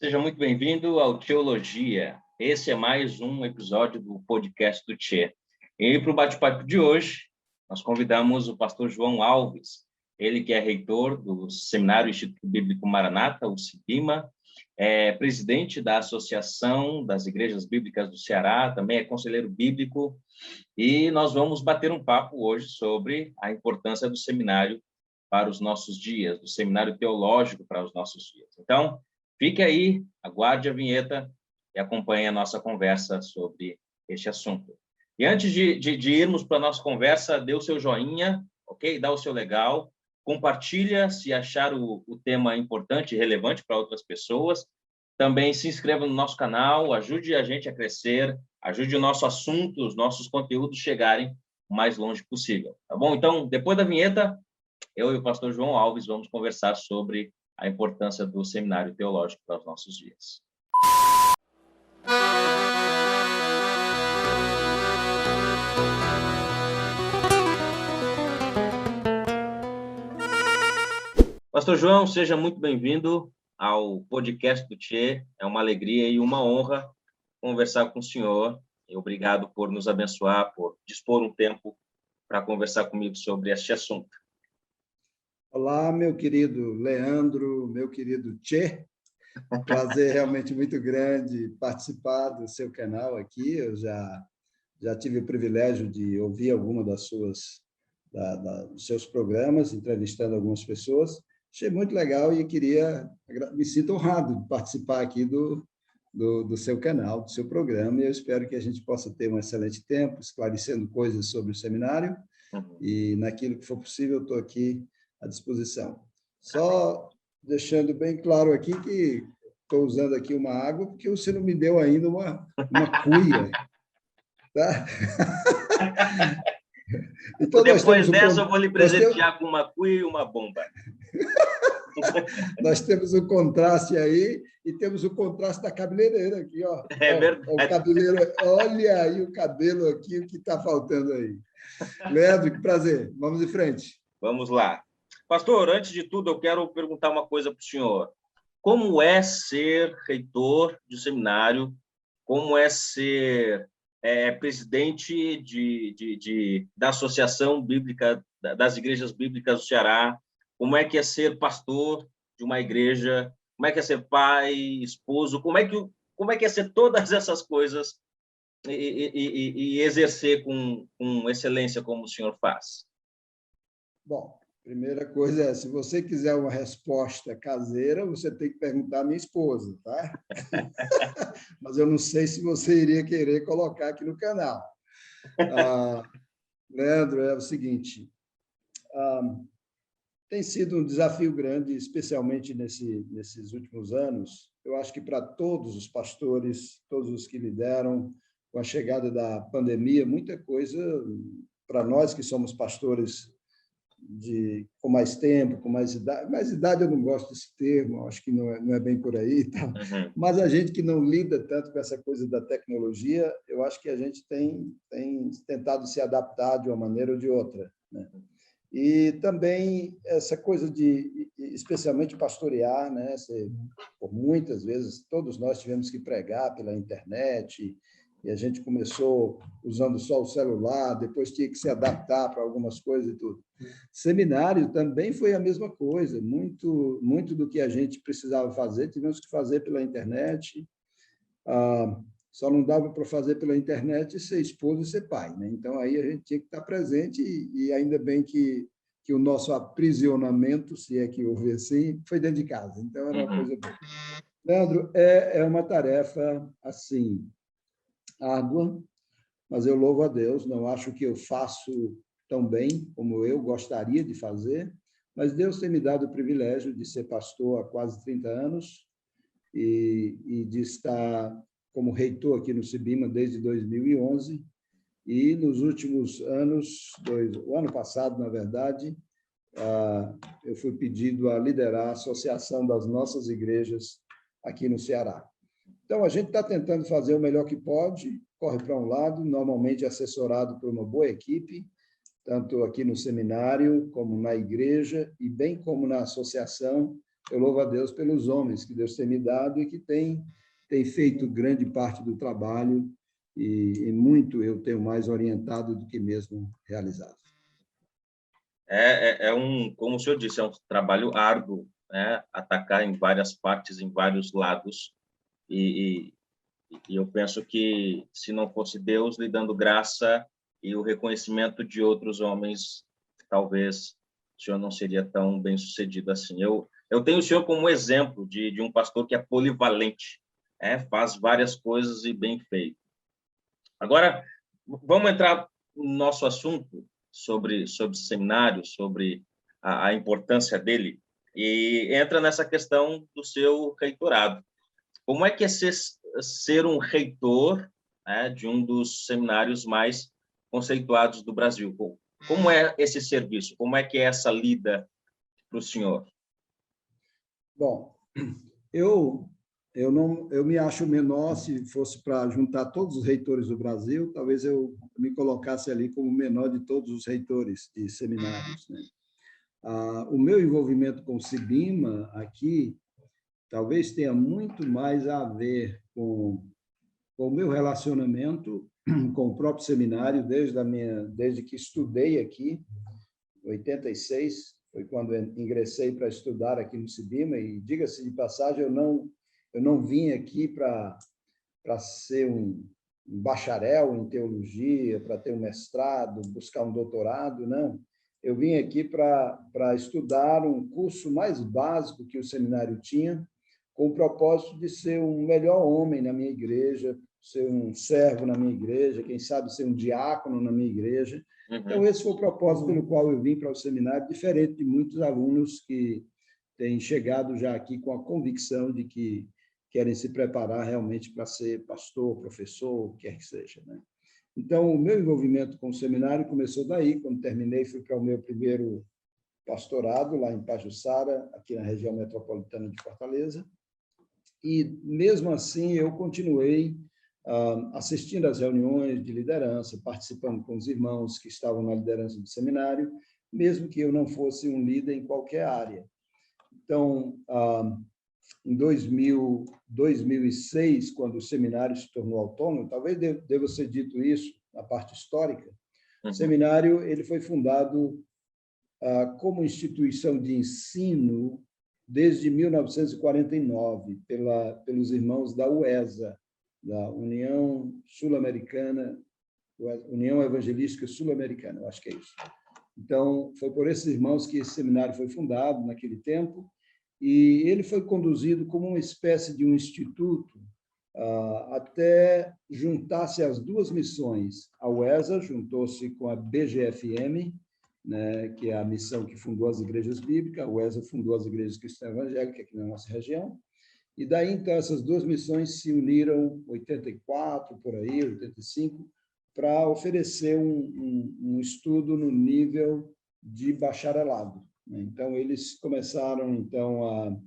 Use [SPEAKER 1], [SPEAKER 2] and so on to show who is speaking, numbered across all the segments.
[SPEAKER 1] Seja muito bem-vindo ao Teologia. Esse é mais um episódio do podcast do Tchê. E para o bate-papo de hoje, nós convidamos o pastor João Alves, ele que é reitor do Seminário Instituto Bíblico Maranata, o SIBIMA, é presidente da Associação das Igrejas Bíblicas do Ceará, também é conselheiro bíblico, e nós vamos bater um papo hoje sobre a importância do seminário para os nossos dias, do seminário teológico para os nossos dias. Então, fique aí, aguarde a vinheta e acompanhe a nossa conversa sobre este assunto. E antes de irmos para a nossa conversa, dê o seu joinha, ok? Dá o seu legal, compartilha se achar o tema importante e relevante para outras pessoas. Também se inscreva no nosso canal, ajude a gente a crescer, ajude o nosso assunto, os nossos conteúdos chegarem o mais longe possível, tá bom? Então, depois da vinheta, eu e o pastor João Alves vamos conversar sobre a importância do seminário teológico para os nossos dias. Pastor João, seja muito bem-vindo ao podcast do Tchê. É uma alegria e uma honra conversar com o senhor. E obrigado por nos abençoar, por dispor um tempo para conversar comigo sobre este assunto.
[SPEAKER 2] Olá, meu querido Leandro, meu querido Tchê. Prazer realmente muito grande participar do seu canal aqui. Eu já tive o privilégio de ouvir alguma dos seus programas, entrevistando algumas pessoas. Achei muito legal e me sinto honrado de participar aqui do seu canal, do seu programa, e eu espero que a gente possa ter um excelente tempo, esclarecendo coisas sobre o seminário, e naquilo que for possível, eu estou aqui à disposição. Só deixando bem claro aqui que estou usando aqui uma água, porque você não me deu ainda uma cuia. Tá?
[SPEAKER 1] Então, depois dessa, eu vou lhe presentear com uma cuia e uma bomba.
[SPEAKER 2] Nós temos um contraste aí, e temos o contraste da cabeleireira aqui, ó.
[SPEAKER 1] É verdade.
[SPEAKER 2] O cabeleiro, olha aí o cabelo aqui, o que está faltando aí. Leandro, que prazer. Vamos em frente.
[SPEAKER 1] Vamos lá. Pastor, antes de tudo, eu quero perguntar uma coisa para o senhor. Como é ser reitor de seminário? Como é ser presidente da Associação Bíblica, das Igrejas Bíblicas do Ceará? Como é que é ser pastor de uma igreja? Como é que é ser pai, esposo? Como é que é ser todas essas coisas e exercer com excelência como o senhor faz?
[SPEAKER 2] Bom, primeira coisa é, se você quiser uma resposta caseira, você tem que perguntar à minha esposa, tá? Mas eu não sei se você iria querer colocar aqui no canal. Leandro, é o seguinte, tem sido um desafio grande, especialmente nesses últimos anos. Eu acho que para todos os pastores, todos os que lideram, com a chegada da pandemia, muita coisa, para nós que somos pastores com mais tempo, com mais idade eu não gosto desse termo, acho que não é bem por aí, tá? Mas a gente que não lida tanto com essa coisa da tecnologia, eu acho que a gente tem tentado se adaptar de uma maneira ou de outra, né? E também essa coisa especialmente pastorear, né? Por muitas vezes, todos nós tivemos que pregar pela internet, e a gente começou usando só o celular, depois tinha que se adaptar para algumas coisas e tudo. Seminário também foi a mesma coisa, muito do que a gente precisava fazer, tivemos que fazer pela internet, só não dava para fazer pela internet ser esposo e ser pai, né? Então, aí a gente tinha que estar presente, e ainda bem que o nosso aprisionamento, se é que houve assim, foi dentro de casa, então era uma coisa boa. Leandro, é uma tarefa, assim, árdua, mas eu louvo a Deus, não acho que eu faço tão bem como eu gostaria de fazer, mas Deus tem me dado o privilégio de ser pastor há quase 30 anos e de estar como reitor aqui no SIBIMA desde 2011, e nos últimos anos, o ano passado, na verdade, eu fui pedido a liderar a associação das nossas igrejas aqui no Ceará. Então, a gente está tentando fazer o melhor que pode, corre para um lado, normalmente assessorado por uma boa equipe, tanto aqui no seminário, como na igreja, e bem como na associação. eu louvo a Deus pelos homens que Deus tem me dado e que tem feito grande parte do trabalho e muito eu tenho mais orientado do que mesmo realizado.
[SPEAKER 1] Como o senhor disse, é um trabalho árduo, né? Atacar em várias partes, em vários lados, e eu penso que, se não fosse Deus lhe dando graça e o reconhecimento de outros homens, talvez o senhor não seria tão bem-sucedido assim. Eu tenho o senhor como exemplo de um pastor que é polivalente, faz várias coisas e bem feito. Agora, vamos entrar no nosso assunto sobre seminário, sobre a importância dele, e entra nessa questão do seu reitorado. Como é que é ser um reitor, né, de um dos seminários mais conceituados do Brasil? Como é esse serviço? Como é que é essa lida para o senhor?
[SPEAKER 2] Bom, eu me acho menor. Se fosse para juntar todos os reitores do Brasil, talvez eu me colocasse ali como o menor de todos os reitores de seminários, né? O meu envolvimento com o CIBIMA aqui talvez tenha muito mais a ver com o meu relacionamento com o próprio seminário desde que estudei aqui, em 86, foi quando ingressei para estudar aqui no CIBIMA, e diga-se de passagem, eu não vim aqui para ser um bacharel em teologia, para ter um mestrado, buscar um doutorado, não. Eu vim aqui para estudar um curso mais básico que o seminário tinha, com o propósito de ser um melhor homem na minha igreja, ser um servo na minha igreja, quem sabe ser um diácono na minha igreja. Então, esse foi o propósito pelo qual eu vim para o seminário, diferente de muitos alunos que têm chegado já aqui com a convicção de que querem se preparar realmente para ser pastor, professor, o que quer que seja, né? Então, o meu envolvimento com o seminário começou daí. Quando terminei, fui para o meu primeiro pastorado, lá em Pajuçara, aqui na região metropolitana de Fortaleza. E, mesmo assim, eu continuei assistindo às reuniões de liderança, participando com os irmãos que estavam na liderança do seminário, mesmo que eu não fosse um líder em qualquer área. Então, em 2006, quando o seminário se tornou autônomo, talvez deva ser dito isso na parte histórica, o seminário ele foi fundado como instituição de ensino desde 1949 pelos irmãos da UESA, da União Sul-Americana, União Evangelística Sul-Americana, eu acho que é isso. Então, foi por esses irmãos que esse seminário foi fundado naquele tempo, e ele foi conduzido como uma espécie de um instituto até juntar-se as duas missões. A UESA juntou-se com a BGFM, né, que é a missão que fundou as igrejas bíblicas. A UESA fundou as igrejas cristãs evangélicas aqui na nossa região. E daí, então, essas duas missões se uniram em 84, por aí, 85, para oferecer um estudo no nível de bacharelado. Então, eles começaram, então,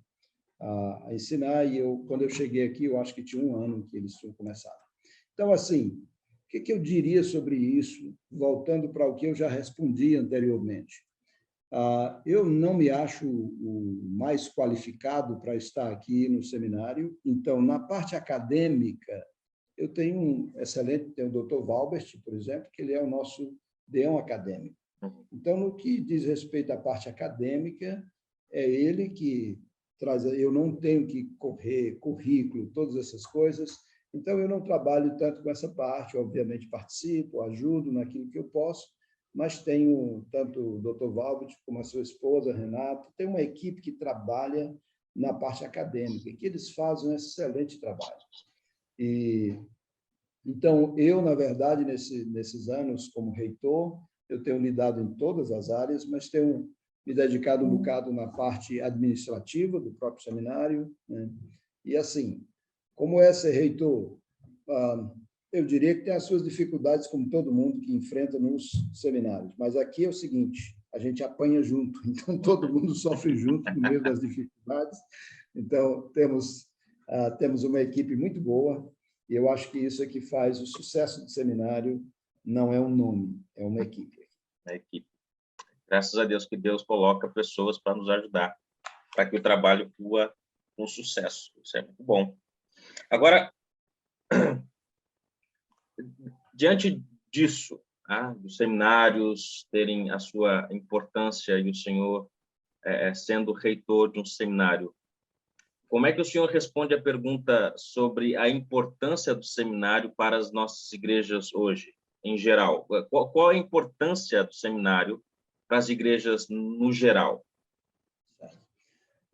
[SPEAKER 2] a ensinar, e quando eu cheguei aqui, eu acho que tinha um ano que eles tinham começado. Então, assim, o que eu diria sobre isso, voltando para o que eu já respondi anteriormente? Eu não me acho o mais qualificado para estar aqui no seminário, então, na parte acadêmica, eu tenho um excelente, tenho o Dr. Valbert, por exemplo, que ele é o nosso deão acadêmico. Então, no que diz respeito à parte acadêmica, é ele que traz. Eu não tenho que correr currículo, todas essas coisas, então eu não trabalho tanto com essa parte. Obviamente, participo, ajudo naquilo que eu posso, mas tenho tanto o Dr. Valbert como a sua esposa, Renata, tem uma equipe que trabalha na parte acadêmica, e que eles fazem um excelente trabalho. Então, eu, na verdade, nesses anos como reitor, eu tenho lidado em todas as áreas, mas tenho me dedicado um bocado na parte administrativa do próprio seminário, né? E, assim, como é ser reitor? Eu diria que tem as suas dificuldades, como todo mundo que enfrenta nos seminários, mas aqui é o seguinte: a gente apanha junto, então todo mundo sofre junto no meio das dificuldades. Então, temos uma equipe muito boa, e eu acho que isso é que faz o sucesso do seminário. Não é um nome, é uma equipe.
[SPEAKER 1] A equipe. Graças a Deus que Deus coloca pessoas para nos ajudar. para que o trabalho flua com sucesso. Isso é muito bom. Agora, diante disso, dos seminários terem a sua importância e o senhor sendo reitor de um seminário, como é que o senhor responde à pergunta sobre a importância do seminário para as nossas igrejas hoje, em geral? Qual a importância do seminário para as igrejas no geral?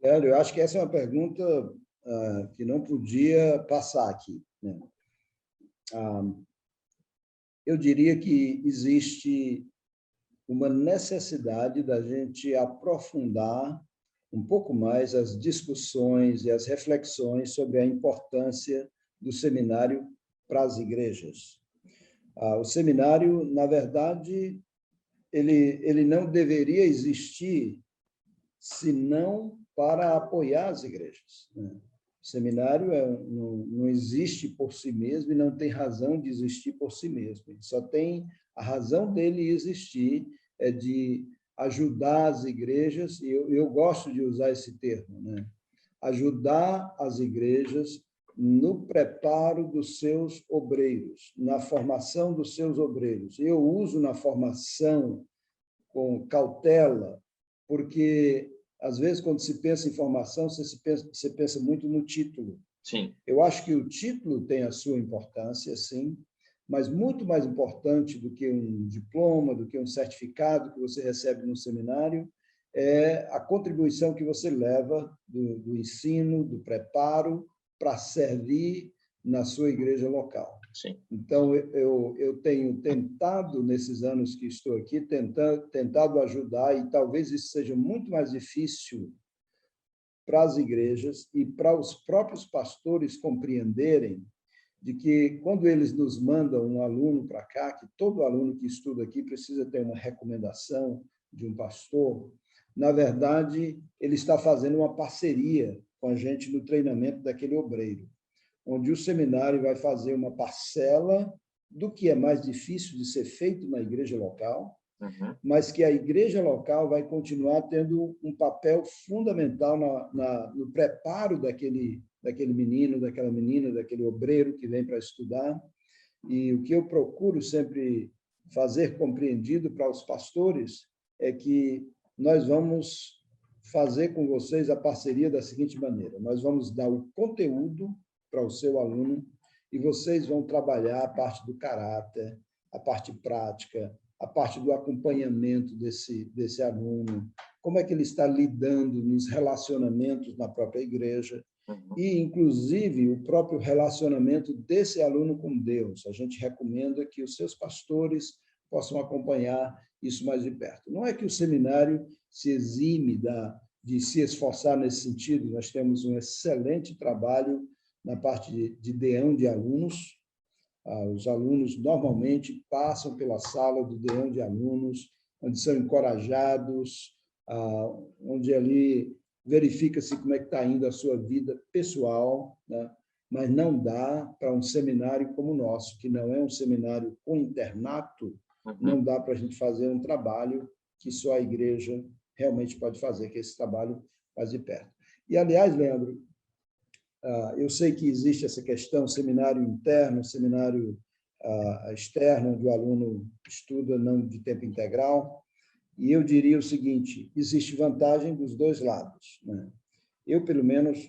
[SPEAKER 2] Eu acho que essa é uma pergunta que não podia passar aqui, né? Eu diria que existe uma necessidade da gente aprofundar um pouco mais as discussões e as reflexões sobre a importância do seminário para as igrejas. O seminário, na verdade, ele não deveria existir senão para apoiar as igrejas, né? O seminário não existe por si mesmo e não tem razão de existir por si mesmo. Ele só tem a razão dele existir é de ajudar as igrejas, e eu gosto de usar esse termo, né? Ajudar as igrejas no preparo dos seus obreiros, na formação dos seus obreiros. Eu uso na formação com cautela, porque às vezes, quando se pensa em formação, você pensa muito no título.
[SPEAKER 1] Sim.
[SPEAKER 2] Eu acho que o título tem a sua importância, sim, mas muito mais importante do que um diploma, do que um certificado que você recebe no seminário, é a contribuição que você leva do ensino, do preparo, para servir na sua igreja local.
[SPEAKER 1] Sim.
[SPEAKER 2] Então, eu tenho tentado, nesses anos que estou aqui, tentado ajudar, e talvez isso seja muito mais difícil para as igrejas e para os próprios pastores compreenderem de que, quando eles nos mandam um aluno para cá, que todo aluno que estuda aqui precisa ter uma recomendação de um pastor, na verdade, ele está fazendo uma parceria com a gente no treinamento daquele obreiro, onde o seminário vai fazer uma parcela do que é mais difícil de ser feito na igreja local, mas que a igreja local vai continuar tendo um papel fundamental no preparo daquele menino, daquela menina, daquele obreiro que vem para estudar. E o que eu procuro sempre fazer compreendido para os pastores é que nós vamos fazer com vocês a parceria da seguinte maneira: nós vamos dar o conteúdo para o seu aluno e vocês vão trabalhar a parte do caráter, a parte prática, a parte do acompanhamento desse aluno, como é que ele está lidando nos relacionamentos na própria igreja e, inclusive, o próprio relacionamento desse aluno com Deus. A gente recomenda que os seus pastores possam acompanhar isso mais de perto. Não é que o seminário se exime de se esforçar nesse sentido, nós temos um excelente trabalho na parte de deão de alunos. Os alunos normalmente passam pela sala do deão de alunos, onde são encorajados, onde ali verifica-se como é que está indo a sua vida pessoal, né? Mas não dá para um seminário como o nosso, que não é um seminário com internato, não dá para a gente fazer um trabalho que só a igreja realmente pode fazer, que é esse trabalho mais de perto. E, aliás, Leandro, eu sei que existe essa questão, seminário interno, seminário externo, onde o aluno estuda não de tempo integral, e eu diria o seguinte: existe vantagem dos dois lados, né? Eu, pelo menos,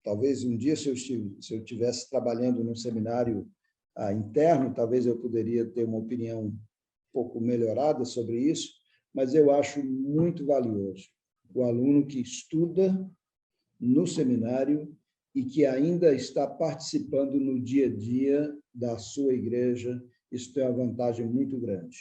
[SPEAKER 2] talvez um dia, se eu estivesse trabalhando num seminário interno, talvez eu poderia ter uma opinião um pouco melhorada sobre isso, mas eu acho muito valioso o aluno que estuda no seminário e que ainda está participando no dia a dia da sua igreja. Isso tem uma vantagem muito grande.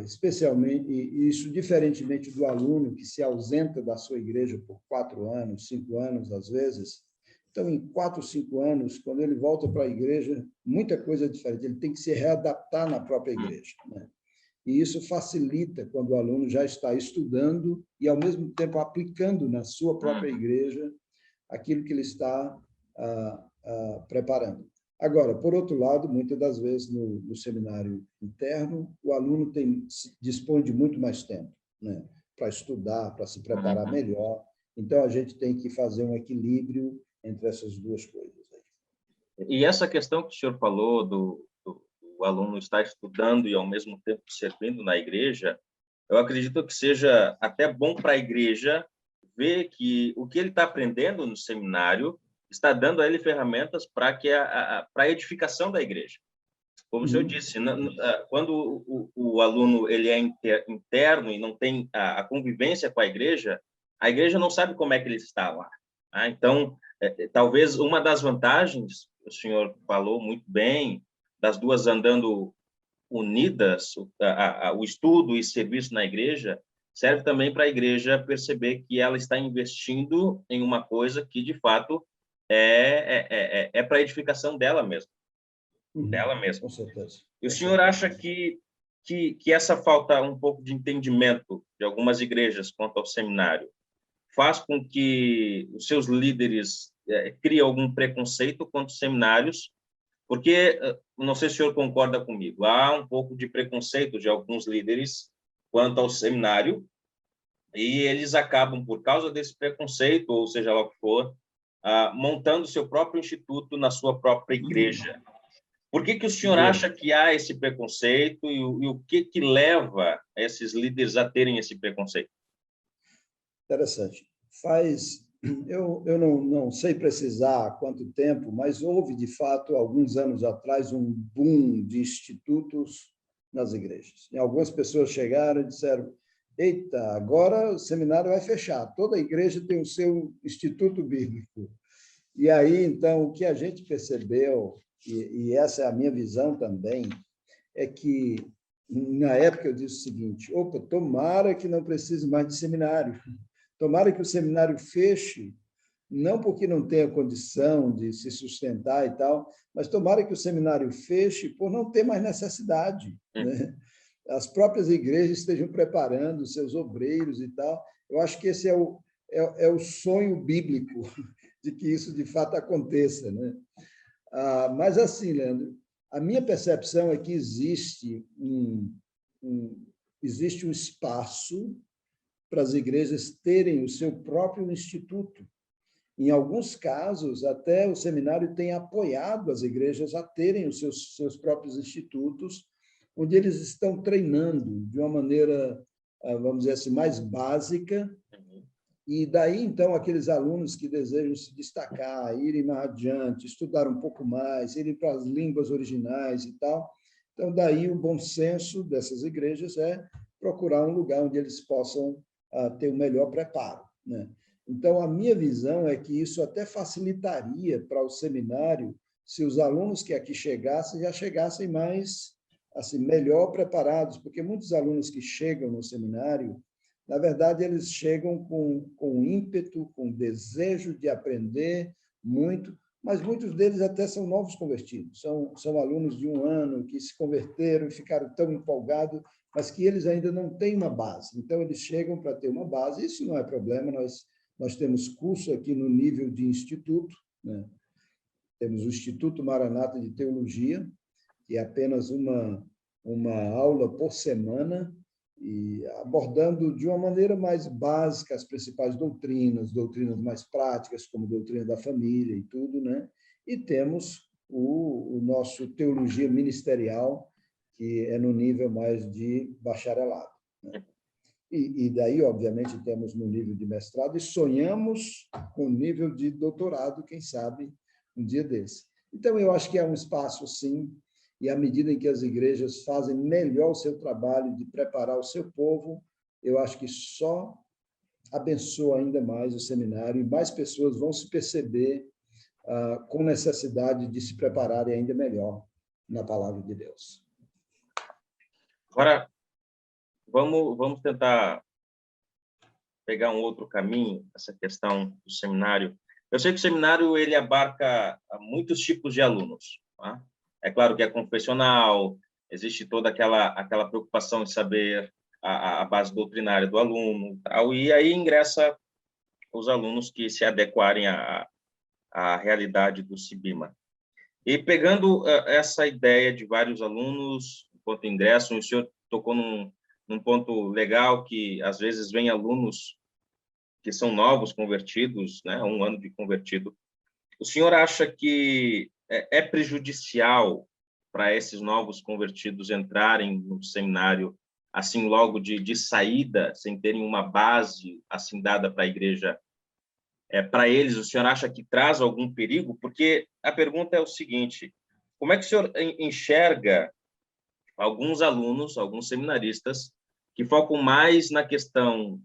[SPEAKER 2] Especialmente, e isso diferentemente do aluno que se ausenta da sua igreja por 4 anos, 5 anos, às vezes. Então, em 4, 5 anos, quando ele volta para a igreja, muita coisa é diferente, ele tem que se readaptar na própria igreja, né? E isso facilita quando o aluno já está estudando e, ao mesmo tempo, aplicando na sua própria igreja aquilo que ele está preparando. Agora, por outro lado, muitas das vezes no seminário interno, o aluno dispõe de muito mais tempo, né, para estudar, para se preparar melhor, Então, a gente tem que fazer um equilíbrio entre essas duas coisas.
[SPEAKER 1] E essa questão que o senhor falou do aluno estar estudando e, ao mesmo tempo, servindo na igreja, eu acredito que seja até bom para a igreja ver que o que ele está aprendendo no seminário está dando a ele ferramentas para para a edificação da igreja. Como o senhor disse, quando o aluno ele é interno e não tem a convivência com a igreja não sabe como é que ele está lá. Então, talvez uma das vantagens, o senhor falou muito bem, das duas andando unidas, o estudo e serviço na igreja, serve também para a igreja perceber que ela está investindo em uma coisa que, de fato, é para a edificação dela mesma. Dela mesma.
[SPEAKER 2] Com certeza.
[SPEAKER 1] E o senhor acha que essa falta um pouco de entendimento de algumas igrejas quanto ao seminário faz com que os seus líderes criem algum preconceito quanto aos seminários? Porque, não sei se o senhor concorda comigo, há um pouco de preconceito de alguns líderes quanto ao seminário e eles acabam, por causa desse preconceito, ou seja lá o que for, montando seu próprio instituto na sua própria igreja. Por que o senhor acha que há esse preconceito e o que leva esses líderes a terem esse preconceito?
[SPEAKER 2] Interessante. Eu não sei precisar quanto tempo, mas houve, de fato, alguns anos atrás, um boom de institutos nas igrejas. E algumas pessoas chegaram e disseram: eita, agora o seminário vai fechar, toda igreja tem o seu instituto bíblico. E aí, então, o que a gente percebeu, e essa é a minha visão também, é que, na época, eu disse o seguinte: opa, tomara que não precise mais de seminário. Tomara que o seminário feche, não porque não tenha condição de se sustentar e tal, mas tomara que o seminário feche por não ter mais necessidade, né? As próprias igrejas estejam preparando seus obreiros e tal. Eu acho que esse é o sonho bíblico de que isso, de fato, aconteça, né? Mas, assim, Leandro, a minha percepção é que existe um espaço para as igrejas terem o seu próprio instituto. Em alguns casos, até o seminário tem apoiado as igrejas a terem os seus próprios institutos, onde eles estão treinando de uma maneira, vamos dizer assim, mais básica, e daí, então, aqueles alunos que desejam se destacar, irem mais adiante, estudar um pouco mais, irem para as línguas originais e tal. Então, daí o bom senso dessas igrejas é procurar um lugar onde eles possam ter o melhor preparo, né? Então, a minha visão é que isso até facilitaria para o seminário se os alunos que aqui chegassem já chegassem mais, assim, melhor preparados, porque muitos alunos que chegam no seminário, na verdade, eles chegam com ímpeto, com desejo de aprender muito, mas muitos deles até são novos convertidos, são alunos de um ano que se converteram e ficaram tão empolgados, mas que eles ainda não têm uma base. Então, eles chegam para ter uma base, isso não é problema, nós temos curso aqui no nível de instituto, né? Temos o Instituto Maranata de Teologia, que é apenas uma aula por semana, e abordando de uma maneira mais básica as principais doutrinas mais práticas, como doutrina da família e tudo, né? E temos o nosso Teologia Ministerial, que é no nível mais de bacharelado, né? E daí, obviamente, temos no nível de mestrado e sonhamos com o nível de doutorado, quem sabe, um dia desse. Então, eu acho que é um espaço, sim, e à medida em que as igrejas fazem melhor o seu trabalho de preparar o seu povo, eu acho que só abençoa ainda mais o seminário e mais pessoas vão se perceber com necessidade de se prepararem ainda melhor na palavra de Deus.
[SPEAKER 1] Agora, vamos tentar pegar um outro caminho, essa questão do seminário. Eu sei que o seminário ele abarca muitos tipos de alunos, tá? É claro que é confessional, existe toda aquela preocupação em saber a base doutrinária do aluno, tal, e aí ingressa os alunos que se adequarem à realidade do CIBIMA. E pegando essa ideia de vários alunos, enquanto ingressam, o senhor tocou num ponto legal que, às vezes, vem alunos que são novos convertidos, né, 1 ano de convertido, o senhor acha que é prejudicial para esses novos convertidos entrarem no seminário assim logo de saída, sem terem uma base assim dada para a igreja? Para eles, o senhor acha que traz algum perigo? Porque a pergunta é o seguinte: como é que o senhor enxerga alguns alunos, alguns seminaristas, que focam mais na questão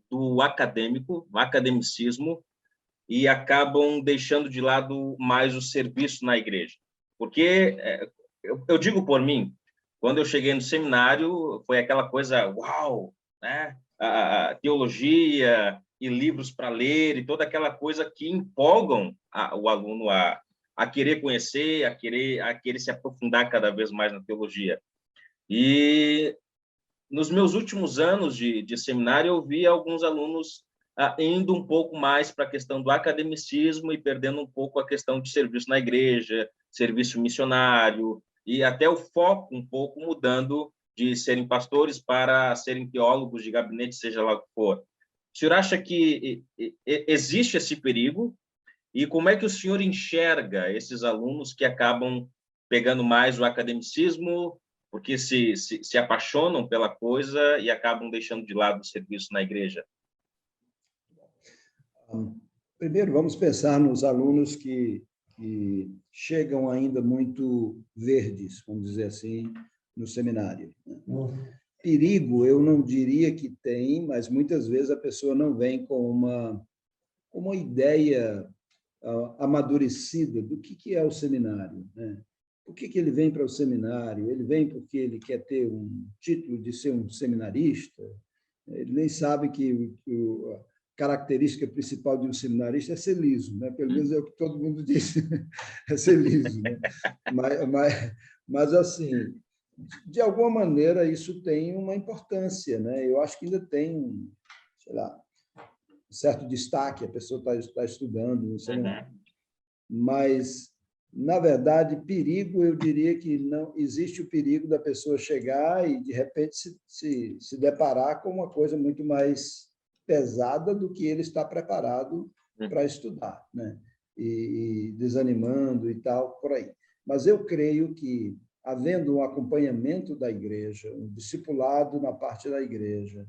[SPEAKER 1] do acadêmico, do academicismo, e acabam deixando de lado mais o serviço na igreja? Porque eu digo por mim, quando eu cheguei no seminário, foi aquela coisa, uau, né? A teologia e livros para ler e toda aquela coisa que empolgam o aluno a querer conhecer, a querer se aprofundar cada vez mais na teologia. E nos meus últimos anos de seminário, eu vi alguns alunos indo um pouco mais para a questão do academicismo e perdendo um pouco a questão de serviço na igreja, serviço missionário, e até o foco um pouco mudando de serem pastores para serem teólogos de gabinete, seja lá o que for. O senhor acha que existe esse perigo? E como é que o senhor enxerga esses alunos que acabam pegando mais o academicismo, porque se apaixonam pela coisa e acabam deixando de lado o serviço na igreja?
[SPEAKER 2] Primeiro, vamos pensar nos alunos que chegam ainda muito verdes, vamos dizer assim, no seminário. Perigo, eu não diria que tem, mas muitas vezes a pessoa não vem com uma ideia amadurecida do que é o seminário, né? Por que ele vem para o seminário? Ele vem porque ele quer ter um título de ser um seminarista? Ele nem sabe que a característica principal de um seminarista é ser liso, né? Pelo menos é o que todo mundo diz, é ser liso, né? Mas assim, de alguma maneira, isso tem uma importância, né? Eu acho que ainda tem, sei lá, um certo destaque, a pessoa está estudando no seminário. Mas, na verdade, perigo, eu diria que não existe o perigo da pessoa chegar e, de repente, se deparar com uma coisa muito mais pesada do que ele está preparado para estudar, né? E desanimando e tal, por aí. Mas eu creio que, havendo um acompanhamento da igreja, um discipulado na parte da igreja,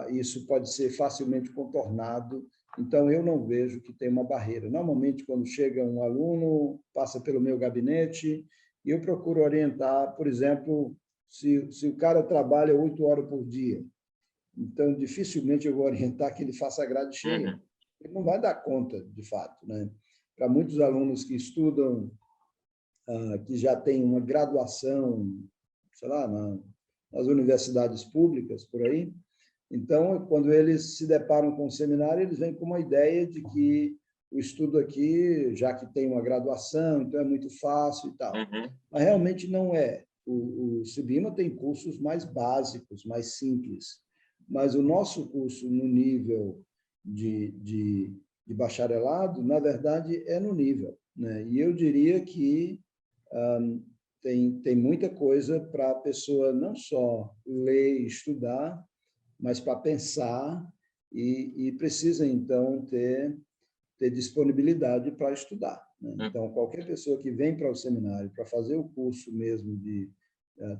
[SPEAKER 2] isso pode ser facilmente contornado. Então, eu não vejo que tem uma barreira. Normalmente, quando chega um aluno, passa pelo meu gabinete, e eu procuro orientar, por exemplo, se o cara trabalha 8 horas por dia, então, dificilmente eu vou orientar que ele faça a grade cheia. Ele não vai dar conta, de fato, né? Para muitos alunos que estudam, que já têm uma graduação, sei lá, nas universidades públicas, por aí, então, quando eles se deparam com o seminário, eles vêm com uma ideia de que o estudo aqui, já que tem uma graduação, então é muito fácil e tal. Mas realmente não é. O Cibima tem cursos mais básicos, mais simples, mas o nosso curso no nível de bacharelado, na verdade, é no nível, né? E eu diria que tem muita coisa para a pessoa não só ler e estudar, mas para pensar e precisa, então, ter disponibilidade para estudar, né? Então, qualquer pessoa que vem para o seminário para fazer o curso mesmo de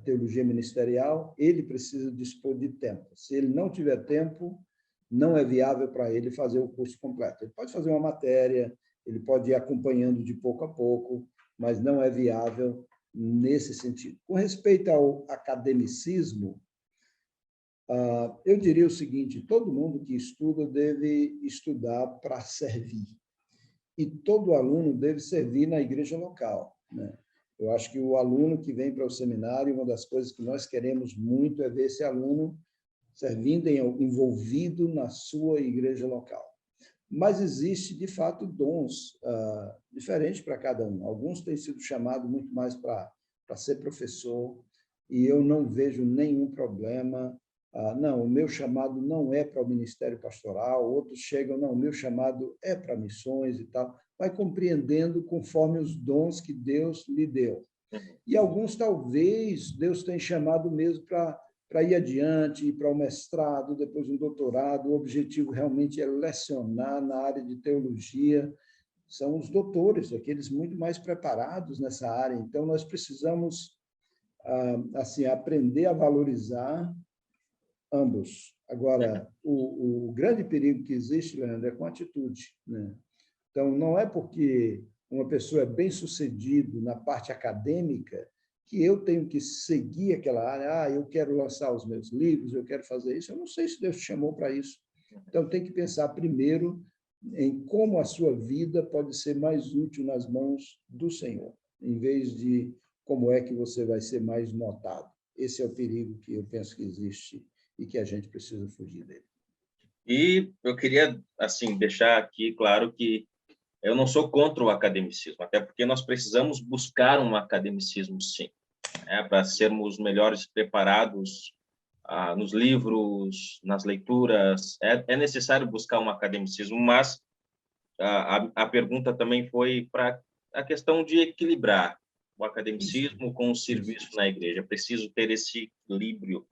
[SPEAKER 2] teologia ministerial, ele precisa dispor de tempo. Se ele não tiver tempo, não é viável para ele fazer o curso completo. Ele pode fazer uma matéria, ele pode ir acompanhando de pouco a pouco, mas não é viável nesse sentido. Com respeito ao academicismo, eu diria o seguinte: todo mundo que estuda deve estudar para servir. E todo aluno deve servir na igreja local, né? Eu acho que o aluno que vem para o seminário, uma das coisas que nós queremos muito é ver esse aluno servindo, envolvido na sua igreja local. Mas existe, de fato, dons diferentes para cada um. Alguns têm sido chamados muito mais para ser professor, e eu não vejo nenhum problema. Não, o meu chamado não é para o ministério pastoral. Outros chegam, não, o meu chamado é para missões e tal. Vai compreendendo conforme os dons que Deus lhe deu. E alguns, talvez, Deus tenha chamado mesmo para para ir adiante, ir para o mestrado, depois um doutorado. O objetivo realmente é lecionar na área de teologia. São os doutores, aqueles muito mais preparados nessa área. Então, nós precisamos assim, aprender a valorizar ambos. Agora, o grande perigo que existe, Leandro, é com atitude, né? Então, não é porque uma pessoa é bem-sucedido na parte acadêmica que eu tenho que seguir aquela área. Eu quero lançar os meus livros, eu quero fazer isso. Eu não sei se Deus te chamou para isso. Então, tem que pensar primeiro em como a sua vida pode ser mais útil nas mãos do Senhor, em vez de como é que você vai ser mais notado. Esse é o perigo que eu penso que existe e que a gente precisa fugir dele.
[SPEAKER 1] E eu queria, assim, deixar aqui claro que eu não sou contra o academicismo, até porque nós precisamos buscar um academicismo, sim, né, para sermos melhores preparados nos livros, nas leituras. É necessário buscar um academicismo, mas a pergunta também foi para a questão de equilibrar o academicismo com o serviço na igreja. É preciso ter esse equilíbrio.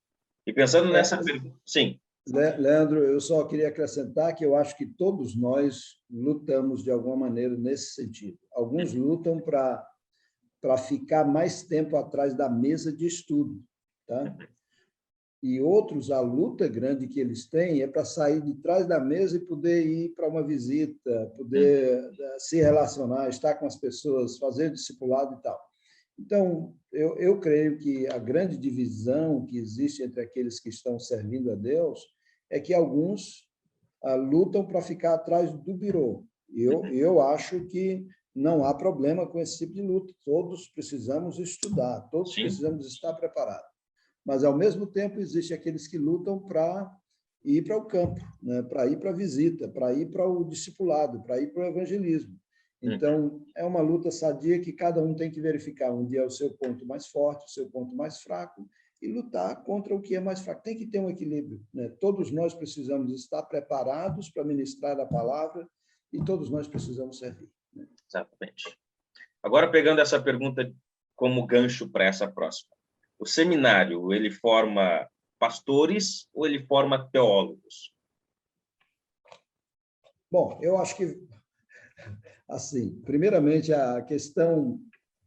[SPEAKER 1] E pensando nessa pergunta, sim.
[SPEAKER 2] Leandro, eu só queria acrescentar que eu acho que todos nós lutamos de alguma maneira nesse sentido. Alguns lutam para ficar mais tempo atrás da mesa de estudo, tá? E outros, a luta grande que eles têm é para sair de trás da mesa e poder ir para uma visita, poder se relacionar, estar com as pessoas, fazer discipulado e tal. Então, eu creio que a grande divisão que existe entre aqueles que estão servindo a Deus é que alguns lutam para ficar atrás do birô. Eu acho que não há problema com esse tipo de luta. Todos precisamos estudar, todos precisamos estar preparados. Mas, ao mesmo tempo, existem aqueles que lutam para ir para o campo, né? Para ir para a visita, para ir para o discipulado, para ir para o evangelismo. Então, é uma luta sadia que cada um tem que verificar onde é o seu ponto mais forte, o seu ponto mais fraco, e lutar contra o que é mais fraco. Tem que ter um equilíbrio, né? Todos nós precisamos estar preparados para ministrar a palavra e todos nós precisamos servir, né?
[SPEAKER 1] Exatamente. Agora, pegando essa pergunta como gancho para essa próxima. O seminário, ele forma pastores ou ele forma teólogos?
[SPEAKER 2] Bom, eu acho que, assim, primeiramente, a questão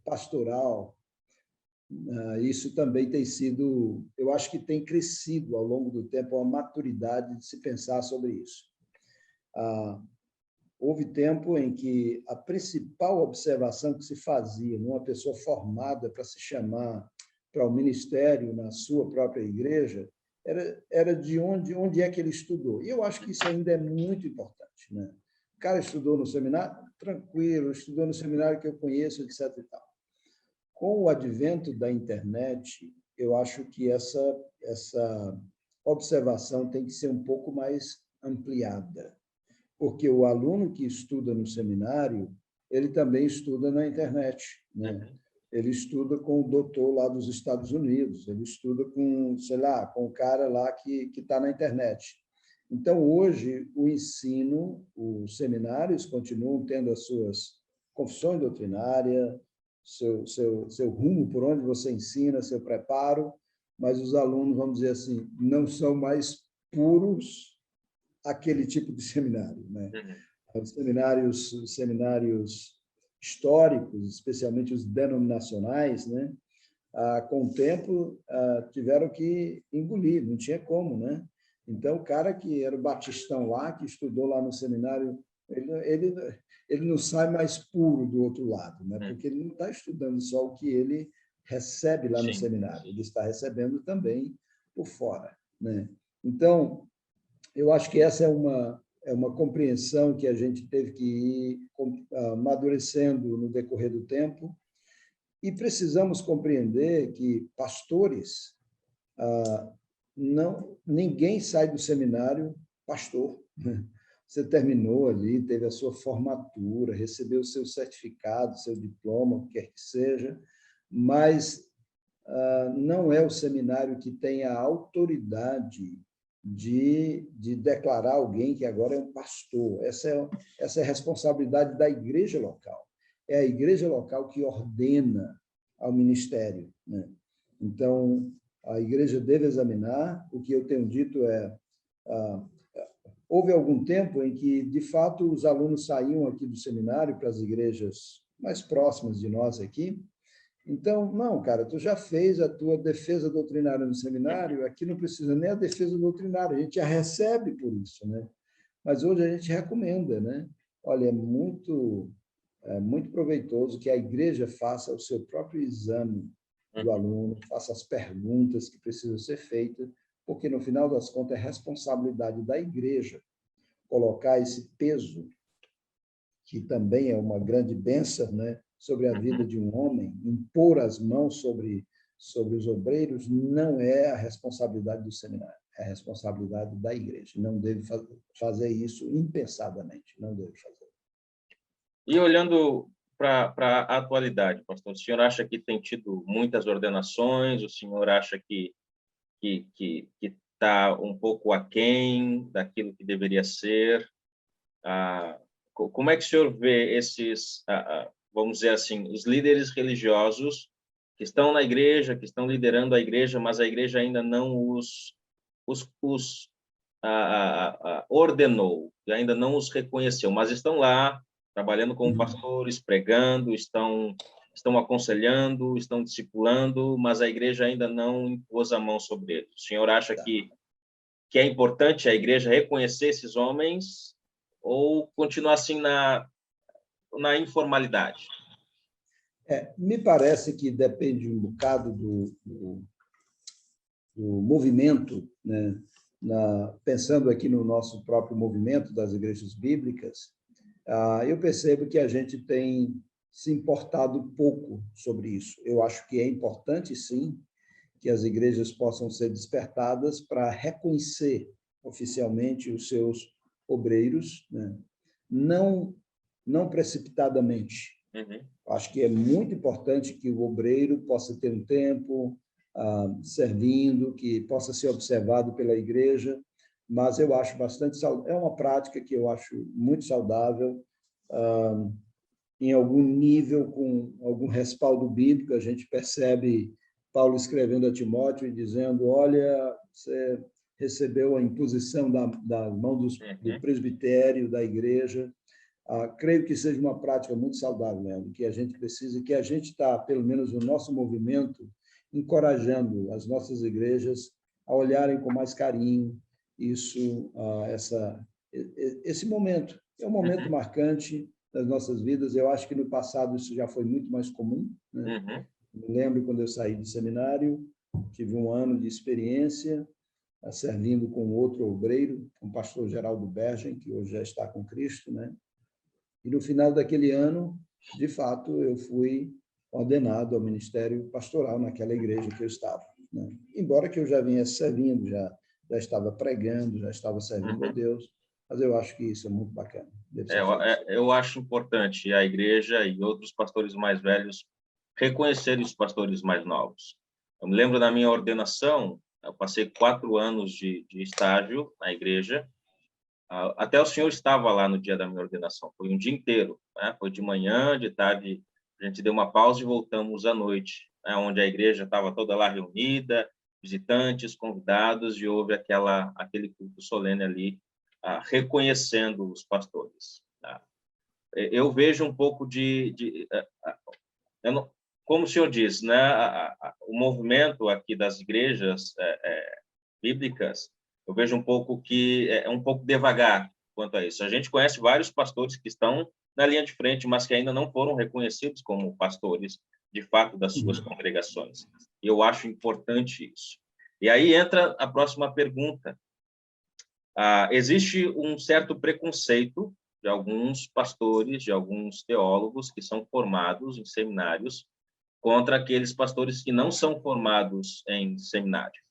[SPEAKER 2] pastoral, isso também tem sido, eu acho que tem crescido ao longo do tempo a maturidade de se pensar sobre isso. Houve tempo em que a principal observação que se fazia numa pessoa formada para se chamar para o ministério na sua própria igreja era de onde é que ele estudou. E eu acho que isso ainda é muito importante, né? O cara estudou no seminário, tranquilo, estudou no seminário que eu conheço, etc. E tal. Com o advento da internet, eu acho que essa observação tem que ser um pouco mais ampliada, porque o aluno que estuda no seminário, ele também estuda na internet, né? Ele estuda com o doutor lá dos Estados Unidos, ele estuda com, sei lá, com o cara lá que está na internet. Então, hoje, o ensino, os seminários continuam tendo as suas confissões doutrinárias, seu rumo por onde você ensina, seu preparo, mas os alunos, vamos dizer assim, não são mais puros aquele tipo de seminário, né? Os seminários históricos, especialmente os denominacionais, né? Com o tempo tiveram que engolir, não tinha como, né? Então, o cara que era o batistão lá, que estudou lá no seminário, ele não sai mais puro do outro lado, né? Porque ele não está estudando só o que ele recebe lá no seminário, ele está recebendo também por fora, né? Então, eu acho que essa é uma compreensão que a gente teve que ir amadurecendo no decorrer do tempo, e precisamos compreender que pastores, ninguém sai do seminário pastor, né? Você terminou ali, teve a sua formatura, recebeu o seu certificado, seu diploma, o que quer que seja, mas não é o seminário que tem a autoridade de declarar alguém que agora é um pastor. Essa é a responsabilidade da igreja local. É a igreja local que ordena ao ministério, né? Então, a igreja deve examinar. O que eu tenho dito é, houve algum tempo em que, de fato, os alunos saíam aqui do seminário para as igrejas mais próximas de nós aqui. Então, não, cara, tu já fez a tua defesa doutrinária no seminário, aqui não precisa nem a defesa doutrinária, a gente já recebe por isso, né? Mas hoje a gente recomenda, né? Olha, é muito proveitoso que a igreja faça o seu próprio exame do aluno, faça as perguntas que precisam ser feitas, porque, no final das contas, é responsabilidade da igreja colocar esse peso, que também é uma grande bênção, né, sobre a vida de um homem, impor as mãos sobre os obreiros, não é a responsabilidade do seminário, é a responsabilidade da igreja. Não deve fazer isso impensadamente, não deve fazer.
[SPEAKER 1] E olhando para a atualidade, pastor, o senhor acha que tem tido muitas ordenações? O senhor acha que está um pouco aquém daquilo que deveria ser? Como é que o senhor vê esses, vamos dizer assim, os líderes religiosos que estão na igreja, que estão liderando a igreja, mas a igreja ainda não os ordenou, ainda não os reconheceu, mas estão lá trabalhando como pastores, pregando, estão aconselhando, estão discipulando, mas a igreja ainda não impôs a mão sobre eles. O senhor acha que é importante a igreja reconhecer esses homens ou continuar assim na informalidade?
[SPEAKER 2] Me parece que depende um bocado do movimento, né? Pensando aqui no nosso próprio movimento das igrejas bíblicas, eu percebo que a gente tem se importado pouco sobre isso. Eu acho que é importante, sim, que as igrejas possam ser despertadas para reconhecer oficialmente os seus obreiros, né? Não precipitadamente. Acho que é muito importante que o obreiro possa ter um tempo servindo, que possa ser observado pela igreja, mas eu acho bastante saudável. É uma prática que eu acho muito saudável, em algum nível, com algum respaldo bíblico. A gente percebe Paulo escrevendo a Timóteo e dizendo: olha, você recebeu a imposição da mão do presbitério da igreja. Creio que seja uma prática muito saudável, Leandro, que a gente precisa, que a gente está, pelo menos no nosso movimento, encorajando as nossas igrejas a olharem com mais carinho esse momento. É um momento marcante das nossas vidas. Eu acho que no passado isso já foi muito mais comum, né? Me lembro quando eu saí do seminário, tive um ano de experiência servindo com outro obreiro, com o pastor Geraldo Bergen, que hoje já está com Cristo, né? E no final daquele ano, de fato, eu fui ordenado ao ministério pastoral naquela igreja que eu estava, né? Embora que eu já vinha servindo, já estava pregando, já estava servindo a Deus, mas eu acho que isso é muito bacana.
[SPEAKER 1] Eu acho importante a igreja e outros pastores mais velhos reconhecerem os pastores mais novos. Eu me lembro da minha ordenação, eu passei 4 anos de estágio na igreja. Até o senhor estava lá no dia da minha ordenação, foi um dia inteiro, né? Foi de manhã, de tarde, a gente deu uma pausa e voltamos à noite, né? Onde a igreja estava toda lá reunida, visitantes, convidados, e houve aquele culto solene ali, reconhecendo os pastores. Tá? Eu vejo um pouco como o senhor diz, né? O movimento aqui das igrejas bíblicas, eu vejo um pouco que é um pouco devagar quanto a isso. A gente conhece vários pastores que estão na linha de frente, mas que ainda não foram reconhecidos como pastores, de fato, das suas congregações. Eu acho importante isso. E aí entra a próxima pergunta. Existe um certo preconceito de alguns pastores, de alguns teólogos que são formados em seminários contra aqueles pastores que não são formados em seminário.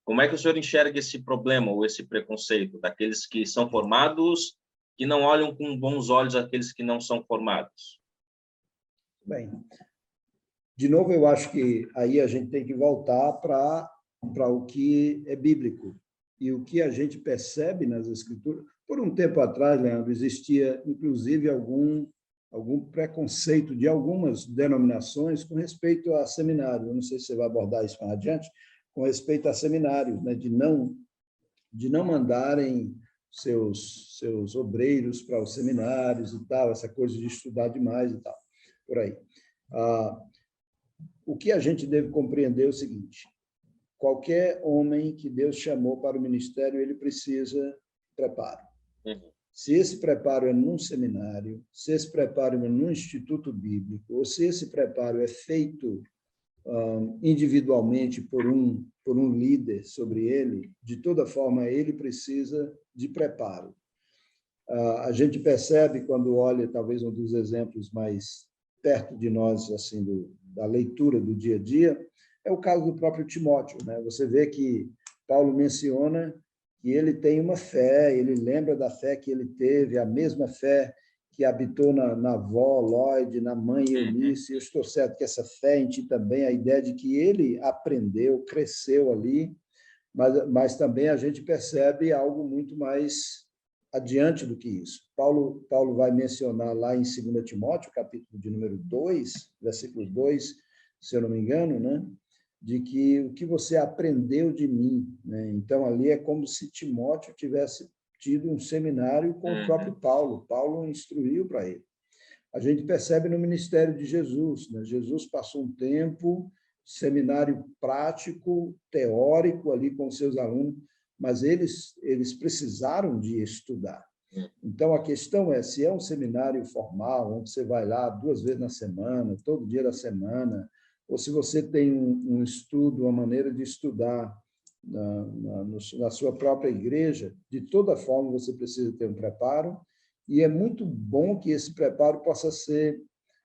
[SPEAKER 1] Como é que o senhor enxerga esse problema ou esse preconceito daqueles que são formados, que não olham com bons olhos aqueles que não são formados?
[SPEAKER 2] Bem, de novo, eu acho que aí a gente tem que voltar para o que é bíblico e o que a gente percebe nas Escrituras. Por um tempo atrás, Leandro, existia, inclusive, algum preconceito de algumas denominações com respeito a seminário. Eu não sei se você vai abordar isso mais adiante, com respeito a seminários, né, de não mandarem seus obreiros para os seminários e tal, essa coisa de estudar demais e tal, por aí. O que a gente deve compreender é o seguinte: qualquer homem que Deus chamou para o ministério, ele precisa de preparo. Se esse preparo é num seminário, se esse preparo é num instituto bíblico, ou se esse preparo é feito individualmente por um líder sobre ele, de toda forma, ele precisa de preparo. A gente percebe, quando olha, talvez, um dos exemplos mais perto de nós, assim, da leitura do dia a dia, é o caso do próprio Timóteo, né? Você vê que Paulo menciona que ele tem uma fé, ele lembra da fé que ele teve, a mesma fé que habitou na avó Lloyd, na mãe Eunice. Eu estou certo que essa fé em ti também, a ideia de que ele aprendeu, cresceu ali, mas também a gente percebe algo muito mais adiante do que isso. Paulo vai mencionar lá em 2 Timóteo, capítulo de número 2, versículo 2, se eu não me engano, né? De que o que você aprendeu de mim, né? Então, ali é como se Timóteo tivesse tido um seminário com o próprio Paulo. Paulo instruiu para ele. A gente percebe no ministério de Jesus, né? Jesus passou um tempo, seminário prático, teórico ali com seus alunos, mas eles precisaram de estudar. Então, a questão é, se é um seminário formal, onde você vai lá 2 vezes na semana, todo dia da semana, ou se você tem um estudo, uma maneira de estudar na sua própria igreja, de toda forma você precisa ter um preparo, e é muito bom que esse preparo possa ser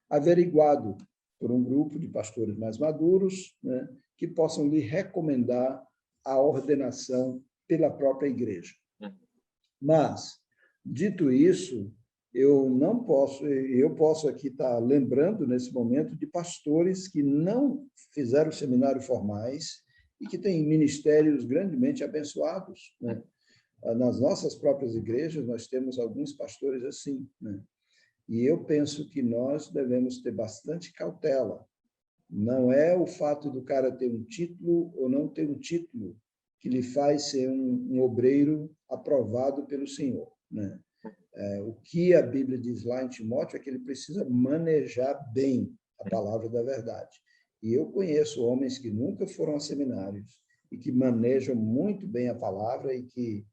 [SPEAKER 2] averiguado por um grupo de pastores mais maduros, né, que possam lhe recomendar a ordenação pela própria igreja. Mas, dito isso, eu posso aqui estar lembrando, nesse momento, de pastores que não fizeram seminários formais e que têm ministérios grandemente abençoados, né? Nas nossas próprias igrejas, nós temos alguns pastores assim, né? E eu penso que nós devemos ter bastante cautela. Não é o fato do cara ter um título ou não ter um título que lhe faz ser um obreiro aprovado pelo Senhor, né? O que a Bíblia diz lá em Timóteo é que ele precisa manejar bem a palavra da verdade. E eu conheço homens que nunca foram a seminários e que manejam muito bem a palavra, e que,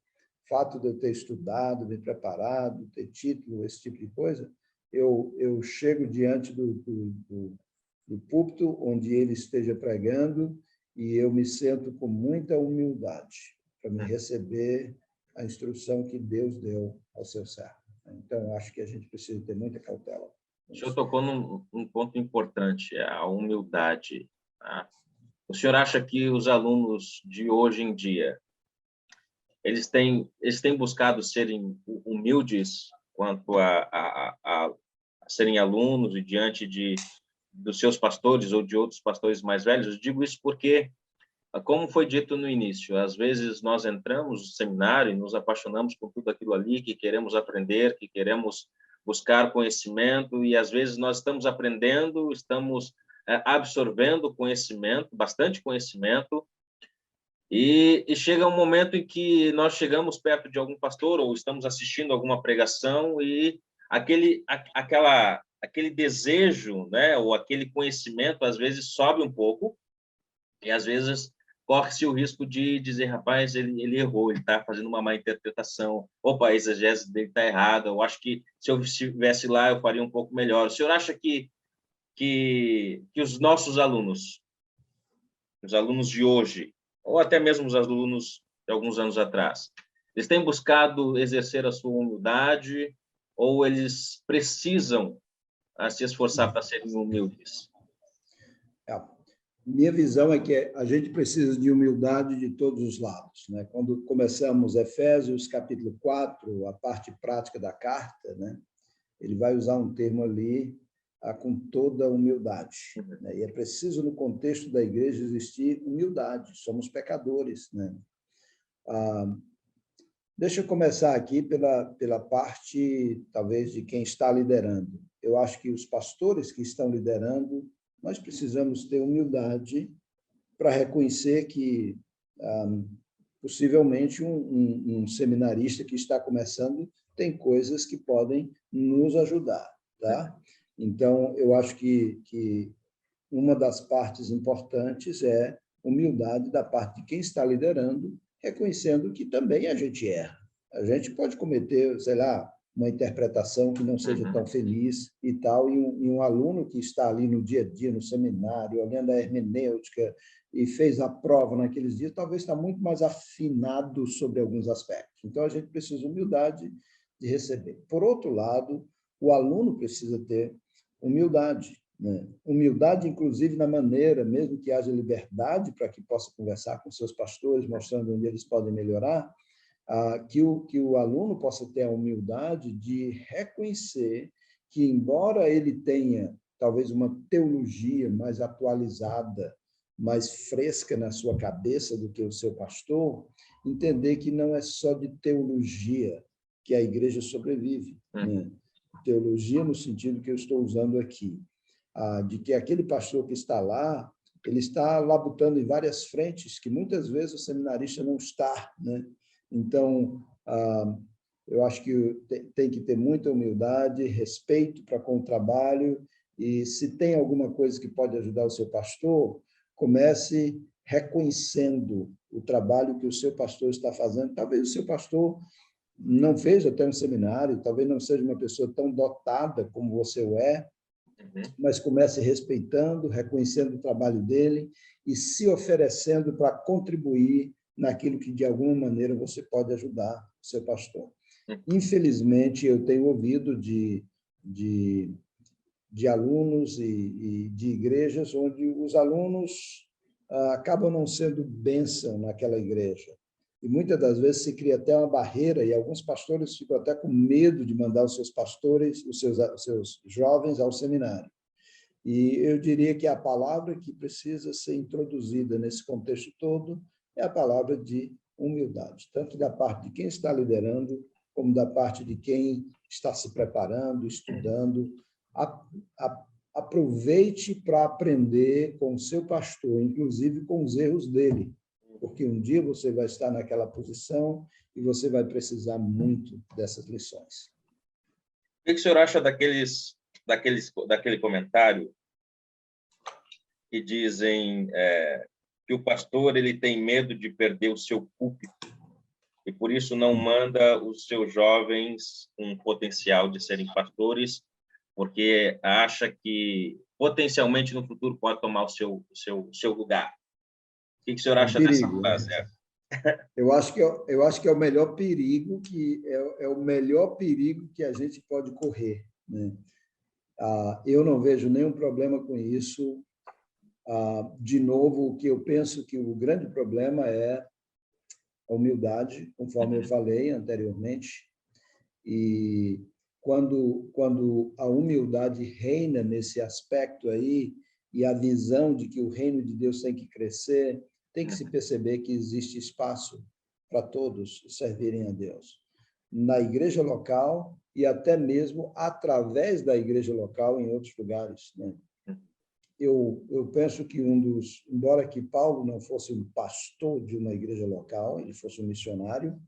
[SPEAKER 2] fato de eu ter estudado, me preparado, ter título, esse tipo de coisa, eu chego diante do púlpito onde ele esteja pregando e eu me sento com muita humildade para me receber a instrução que Deus deu ao seu servo. Então, acho que a gente precisa ter muita cautela.
[SPEAKER 1] O senhor tocou num ponto importante, a humildade. Tá? O senhor acha que os alunos de hoje em dia, eles têm buscado serem humildes quanto a serem alunos e diante dos seus pastores ou de outros pastores mais velhos? Eu digo isso porque, como foi dito no início, às vezes nós entramos no seminário e nos apaixonamos por tudo aquilo ali, que queremos aprender, que queremos buscar conhecimento, e às vezes nós estamos aprendendo, estamos absorvendo conhecimento, bastante conhecimento, e chega um momento em que nós chegamos perto de algum pastor ou estamos assistindo alguma pregação e aquele desejo, né, ou aquele conhecimento, às vezes sobe um pouco, e às vezes corre-se o risco de dizer, rapaz, ele errou, ele está fazendo uma má interpretação, opa, a exegese dele está errada, eu acho que se eu estivesse lá eu faria um pouco melhor. O senhor acha que os nossos alunos, os alunos de hoje, ou até mesmo os alunos de alguns anos atrás, eles têm buscado exercer a sua humildade, ou eles precisam se esforçar para serem humildes?
[SPEAKER 2] Minha visão é que a gente precisa de humildade de todos os lados, né? Quando começamos Efésios, capítulo 4, a parte prática da carta, né? Ele vai usar um termo ali, com toda humildade, né? E é preciso, no contexto da igreja, existir humildade. Somos pecadores, né? Deixa eu começar aqui pela parte, talvez, de quem está liderando. Eu acho que os pastores que estão liderando, nós precisamos ter humildade para reconhecer que, possivelmente, um seminarista que está começando tem coisas que podem nos ajudar. Tá? Então, eu acho que uma das partes importantes é humildade da parte de quem está liderando, reconhecendo que também a gente erra. A gente pode cometer, sei lá, uma interpretação que não seja tão feliz e tal, e um aluno que está ali no dia a dia, no seminário, olhando a hermenêutica e fez a prova naqueles dias, talvez está muito mais afinado sobre alguns aspectos. Então, a gente precisa de humildade de receber. Por outro lado, o aluno precisa ter humildade, né? Humildade, inclusive, na maneira, mesmo que haja liberdade para que possa conversar com seus pastores, mostrando onde eles podem melhorar, que o aluno possa ter a humildade de reconhecer que, embora ele tenha talvez uma teologia mais atualizada, mais fresca na sua cabeça do que o seu pastor, entender que não é só de teologia que a igreja sobrevive, né? Teologia no sentido que eu estou usando aqui, de que aquele pastor que está lá, ele está labutando em várias frentes que muitas vezes o seminarista não está, né? Então, eu acho que tem que ter muita humildade, respeito para com o trabalho, e se tem alguma coisa que pode ajudar o seu pastor, comece reconhecendo o trabalho que o seu pastor está fazendo. Talvez o seu pastor não fez até um seminário, talvez não seja uma pessoa tão dotada como você o é, mas comece respeitando, reconhecendo o trabalho dele e se oferecendo para contribuir naquilo que, de alguma maneira, você pode ajudar o seu pastor. Infelizmente, eu tenho ouvido de alunos e de igrejas onde os alunos acabam não sendo bênção naquela igreja. E muitas das vezes se cria até uma barreira, e alguns pastores ficam até com medo de mandar os seus pastores, os seus jovens ao seminário. E eu diria que a palavra que precisa ser introduzida nesse contexto todo é a palavra de humildade, tanto da parte de quem está liderando, como da parte de quem está se preparando, estudando. Aproveite para aprender com o seu pastor, inclusive com os erros dele, porque um dia você vai estar naquela posição e você vai precisar muito dessas lições.
[SPEAKER 1] O que o senhor acha daquele comentário que dizem que o pastor ele tem medo de perder o seu púlpito e por isso não manda os seus jovens com potencial de serem pastores, porque acha que potencialmente no futuro pode tomar o seu lugar? O que o senhor acha dessa frase?
[SPEAKER 2] Eu acho que é o melhor perigo o melhor perigo que a gente pode correr, né? Eu não vejo nenhum problema com isso. De novo, o que eu penso que o grande problema é a humildade, conforme eu falei anteriormente, e quando a humildade reina nesse aspecto aí, e a visão de que o reino de Deus tem que crescer, tem que se perceber que existe espaço para todos servirem a Deus. Na igreja local e até mesmo através da igreja local em outros lugares, né? Eu penso que embora que Paulo não fosse um pastor de uma igreja local, ele fosse um missionário,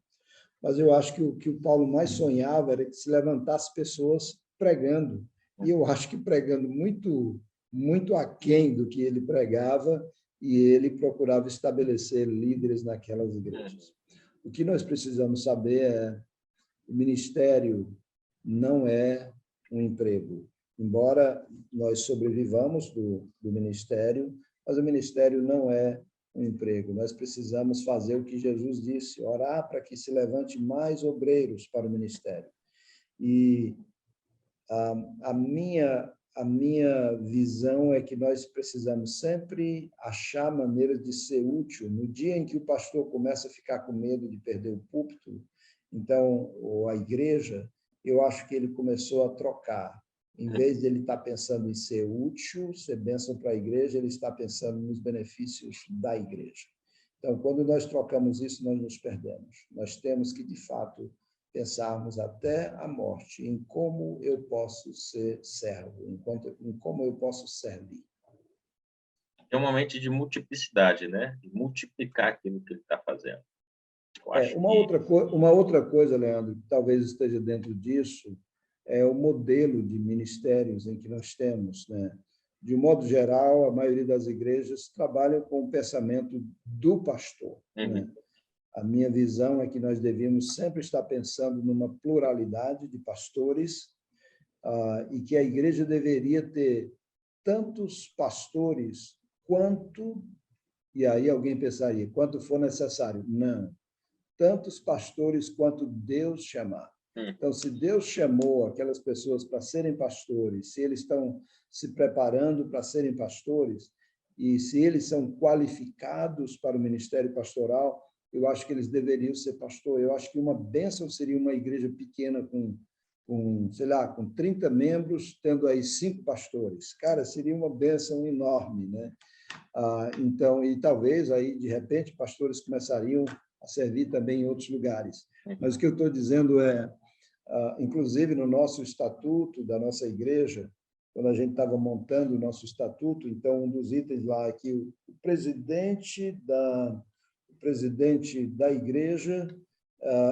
[SPEAKER 2] mas eu acho que o que o Paulo mais sonhava era que se levantasse pessoas pregando. E eu acho que pregando muito, muito aquém do que ele pregava, e ele procurava estabelecer líderes naquelas igrejas. O que nós precisamos saber é o ministério não é um emprego. Embora nós sobrevivamos do ministério, mas o ministério não é um emprego. Nós precisamos fazer o que Jesus disse, orar para que se levante mais obreiros para o ministério. E a minha visão é que nós precisamos sempre achar maneiras de ser útil. No dia em que o pastor começa a ficar com medo de perder o púlpito, então, ou a igreja, eu acho que ele começou a trocar. Em vez de ele estar pensando em ser útil, ser bênção para a igreja, ele está pensando nos benefícios da igreja. Então, quando nós trocamos isso, nós nos perdemos. Nós temos que, de fato, pensarmos até a morte em como eu posso ser servo, em como eu posso servir.
[SPEAKER 1] Tem uma mente de multiplicidade, né? De multiplicar aquilo que ele está fazendo. Eu acho
[SPEAKER 2] uma outra coisa, Leandro, que talvez esteja dentro disso, é o modelo de ministérios em que nós temos, né? De um modo geral, a maioria das igrejas trabalham com o pensamento do pastor, né? A minha visão é que nós devíamos sempre estar pensando numa pluralidade de pastores, e que a igreja deveria ter tantos pastores quanto, e aí alguém pensaria, quanto for necessário. Não. Tantos pastores quanto Deus chamar. Então, se Deus chamou aquelas pessoas para serem pastores, se eles estão se preparando para serem pastores, e se eles são qualificados para o ministério pastoral, eu acho que eles deveriam ser pastor. Eu acho que uma bênção seria uma igreja pequena sei lá, com 30 membros, tendo aí 5 pastores. Cara, seria uma bênção enorme, né? Então, e talvez aí, de repente, pastores começariam a servir também em outros lugares. Mas o que eu estou dizendo é, inclusive no nosso estatuto da nossa igreja, quando a gente estava montando o nosso estatuto, então um dos itens lá é que o presidente da igreja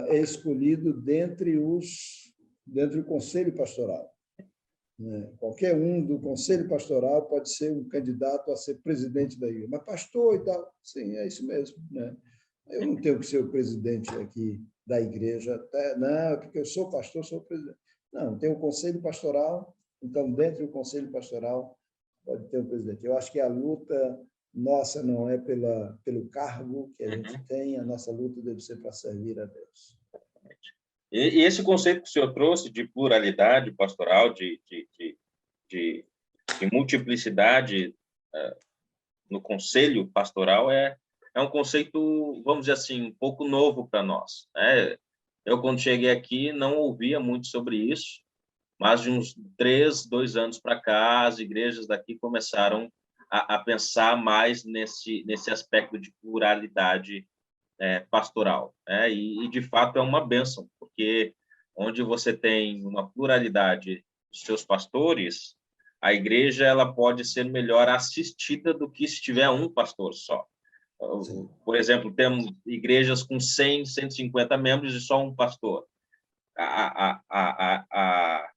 [SPEAKER 2] é escolhido dentre o conselho pastoral. Qualquer um do conselho pastoral pode ser um candidato a ser presidente da igreja, mas pastor e tal, sim, é isso mesmo, né? Eu não tenho que ser o presidente aqui da igreja, não, porque eu sou pastor, sou o presidente. Não, tem o conselho pastoral, então, dentro do conselho pastoral, pode ter um presidente. Eu acho que a luta nossa não é pelo cargo que a gente tem, a nossa luta deve ser para servir a Deus.
[SPEAKER 1] E esse conceito que o senhor trouxe de pluralidade pastoral, de multiplicidade no conselho pastoral, é um conceito, vamos dizer assim, um pouco novo para nós, né? Eu, quando cheguei aqui, não ouvia muito sobre isso, mas de uns 2 anos para cá, as igrejas daqui começaram a pensar mais nesse aspecto de pluralidade pastoral, né? E, de fato, é uma bênção, porque onde você tem uma pluralidade dos seus pastores, a igreja ela pode ser melhor assistida do que se tiver um pastor só. Sim. Por exemplo, temos igrejas com 100, 150 membros e só um pastor. A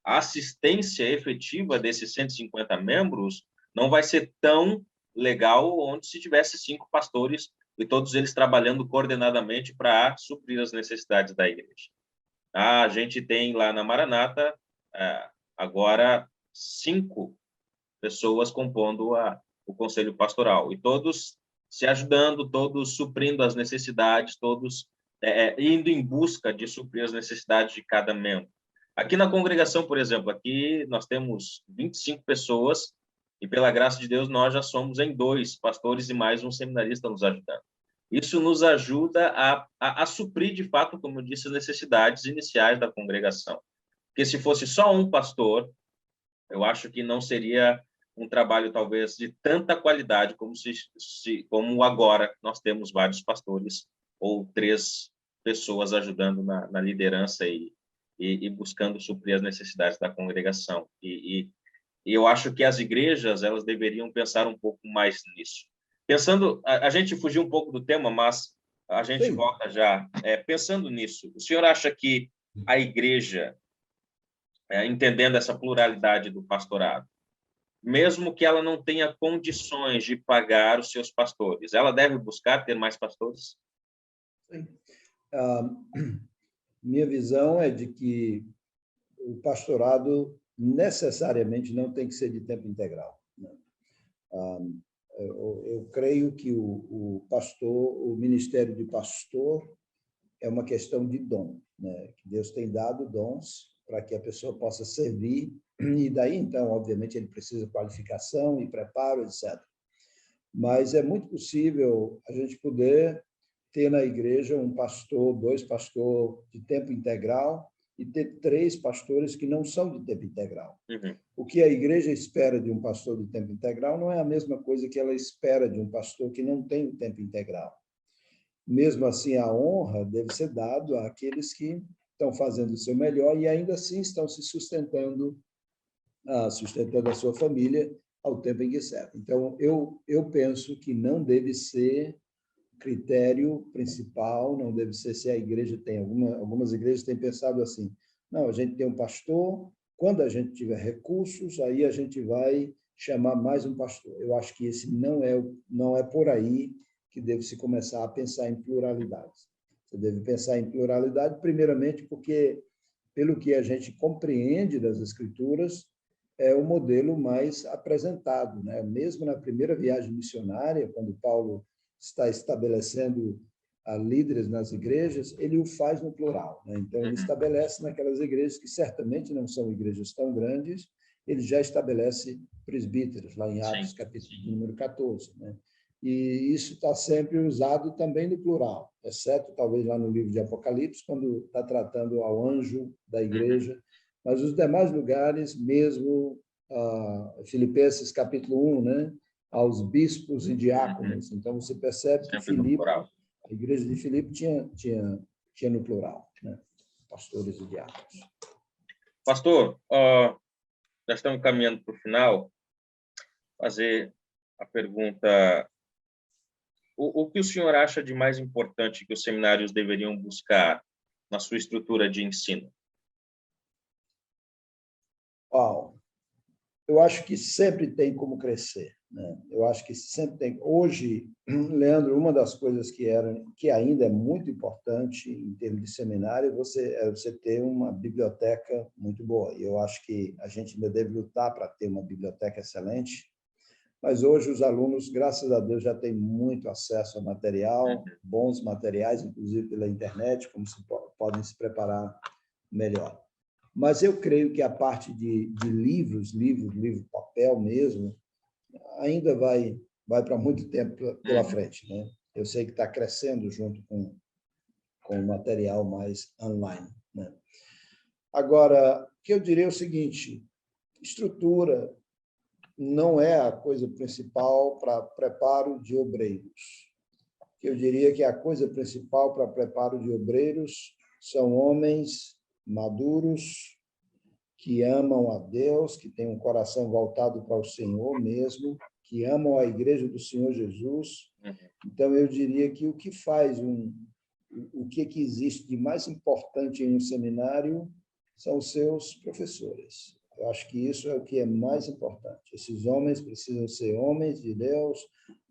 [SPEAKER 1] assistência efetiva desses 150 membros não vai ser tão legal onde se tivesse 5 pastores e todos eles trabalhando coordenadamente para suprir as necessidades da igreja. A gente tem lá na Maranata agora 5 pessoas compondo o conselho pastoral, e todos se ajudando, todos suprindo as necessidades, todos indo em busca de suprir as necessidades de cada membro. Aqui na congregação, por exemplo, aqui nós temos 25 pessoas, e pela graça de Deus nós já somos em 2 pastores e mais um seminarista nos ajudando. Isso nos ajuda a suprir, de fato, como eu disse, as necessidades iniciais da congregação. Porque se fosse só um pastor, eu acho que não seria um trabalho, talvez, de tanta qualidade como agora nós temos vários pastores ou 3 pessoas ajudando na liderança e buscando suprir as necessidades da congregação. E eu acho que as igrejas elas deveriam pensar um pouco mais nisso. Pensando, a gente fugiu um pouco do tema, mas a gente
[SPEAKER 2] Sim.
[SPEAKER 1] volta já. Pensando nisso, o senhor acha que a igreja, entendendo essa pluralidade do pastorado, mesmo que ela não tenha condições de pagar os seus pastores, ela deve buscar ter mais pastores?
[SPEAKER 2] Sim. Minha visão é de que o pastorado necessariamente não tem que ser de tempo integral, né? Eu creio que o ministério de pastor é uma questão de dom, né? Que Deus tem dado dons para que a pessoa possa servir, e daí, então, obviamente, ele precisa de qualificação e preparo, etc. Mas é muito possível a gente poder ter na igreja um pastor, 2 pastores de tempo integral e ter 3 pastores que não são de tempo integral.
[SPEAKER 1] Uhum.
[SPEAKER 2] O que a igreja espera de um pastor de tempo integral não é a mesma coisa que ela espera de um pastor que não tem o tempo integral. Mesmo assim, a honra deve ser dada àqueles que estão fazendo o seu melhor e ainda assim estão se sustentando a sua família ao tempo em que serve. Então, eu penso que não deve ser critério principal, não deve ser se a igreja tem, algumas igrejas têm pensado assim, não, a gente tem um pastor, quando a gente tiver recursos, aí a gente vai chamar mais um pastor. Eu acho que esse não é por aí que deve se começar a pensar em pluralidades. Você deve pensar em pluralidade, primeiramente, porque, pelo que a gente compreende das Escrituras, é o modelo mais apresentado, né? Mesmo na primeira viagem missionária, quando Paulo está estabelecendo líderes nas igrejas, ele o faz no plural, né? Então, ele estabelece naquelas igrejas que certamente não são igrejas tão grandes, ele já estabelece presbíteros, lá em Atos, capítulo número 14, né? E isso está sempre usado também no plural, exceto talvez lá no livro de Apocalipse, quando está tratando ao anjo da igreja, mas os demais lugares, mesmo Filipenses capítulo 1, né? Aos bispos e diáconos. Então, você percebe que Filipe, a igreja de Filipe tinha no plural, né? Pastores e diáconos.
[SPEAKER 1] Pastor, já estamos caminhando para o final. Fazer a pergunta: o que o senhor acha de mais importante que os seminários deveriam buscar na sua estrutura de ensino?
[SPEAKER 2] Uau! Eu acho que sempre tem como crescer, né? Eu acho que sempre tem. Hoje, Leandro, uma das coisas que ainda é muito importante em termos de seminário é você ter uma biblioteca muito boa. E eu acho que a gente ainda deve lutar para ter uma biblioteca excelente. Mas hoje os alunos, graças a Deus, já têm muito acesso a material, bons materiais, inclusive pela internet, como podem se preparar melhor. Mas eu creio que a parte de livro, papel mesmo, ainda vai para muito tempo pela frente, né? Eu sei que está crescendo junto com o material mais online, né? Agora, o que eu diria é o seguinte: estrutura não é a coisa principal para preparo de obreiros. Eu diria que a coisa principal para preparo de obreiros são homens maduros, que amam a Deus, que têm um coração voltado para o Senhor mesmo, que amam a igreja do Senhor Jesus. Então, eu diria que o que existe de mais importante em um seminário são os seus professores. Eu acho que isso é o que é mais importante. Esses homens precisam ser homens de Deus,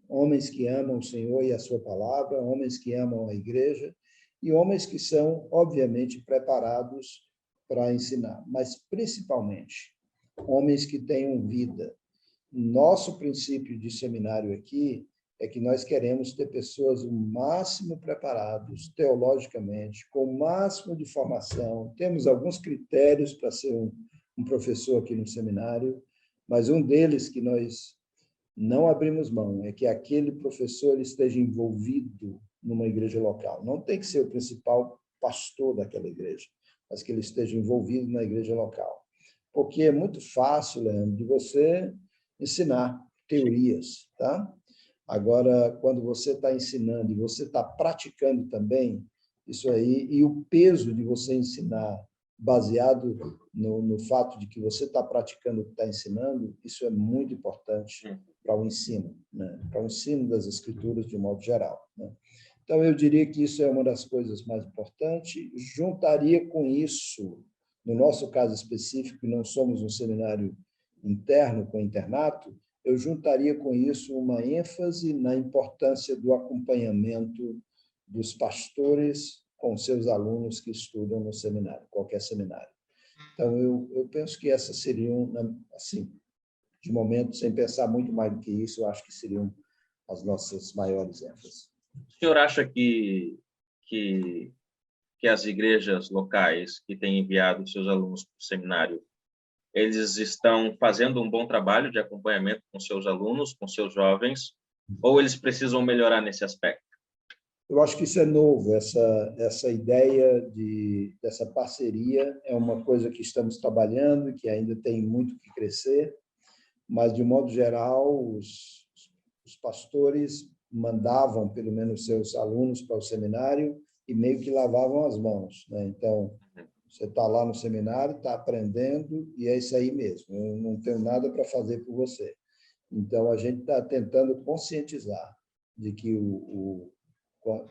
[SPEAKER 2] homens que amam o Senhor e a sua palavra, homens que amam a igreja e homens que são, obviamente, preparados para ensinar, mas principalmente homens que tenham vida. Nosso princípio de seminário aqui é que nós queremos ter pessoas o máximo preparados teologicamente, com o máximo de formação. Temos alguns critérios para ser um professor aqui no seminário, mas um deles que nós não abrimos mão é que aquele professor esteja envolvido numa igreja local. Não tem que ser o principal pastor daquela igreja, mas que ele esteja envolvido na igreja local. Porque é muito fácil, Leandro, de você ensinar teorias, tá? Agora, quando você está ensinando e você está praticando também isso aí, e o peso de você ensinar baseado no fato de que você está praticando o que está ensinando, isso é muito importante para o ensino, né? Para o ensino das Escrituras de um modo geral, né? Então, eu diria que isso é uma das coisas mais importantes. Juntaria com isso, no nosso caso específico, não somos um seminário interno com internato, eu juntaria com isso uma ênfase na importância do acompanhamento dos pastores com seus alunos que estudam no seminário, qualquer seminário. Então, eu penso que essas seriam, assim, de momento, sem pensar muito mais do que isso, eu acho que seriam as nossas maiores ênfases.
[SPEAKER 1] O senhor acha que as igrejas locais que têm enviado seus alunos para o seminário, eles estão fazendo um bom trabalho de acompanhamento com seus alunos, com seus jovens, ou eles precisam melhorar nesse aspecto?
[SPEAKER 2] Eu acho que isso é novo, essa ideia dessa parceria é uma coisa que estamos trabalhando, que ainda tem muito que crescer, mas, de modo geral, os pastores mandavam, pelo menos, seus alunos para o seminário e meio que lavavam as mãos, né? Então, você está lá no seminário, está aprendendo, e é isso aí mesmo. Eu não tenho nada para fazer por você. Então, a gente está tentando conscientizar de que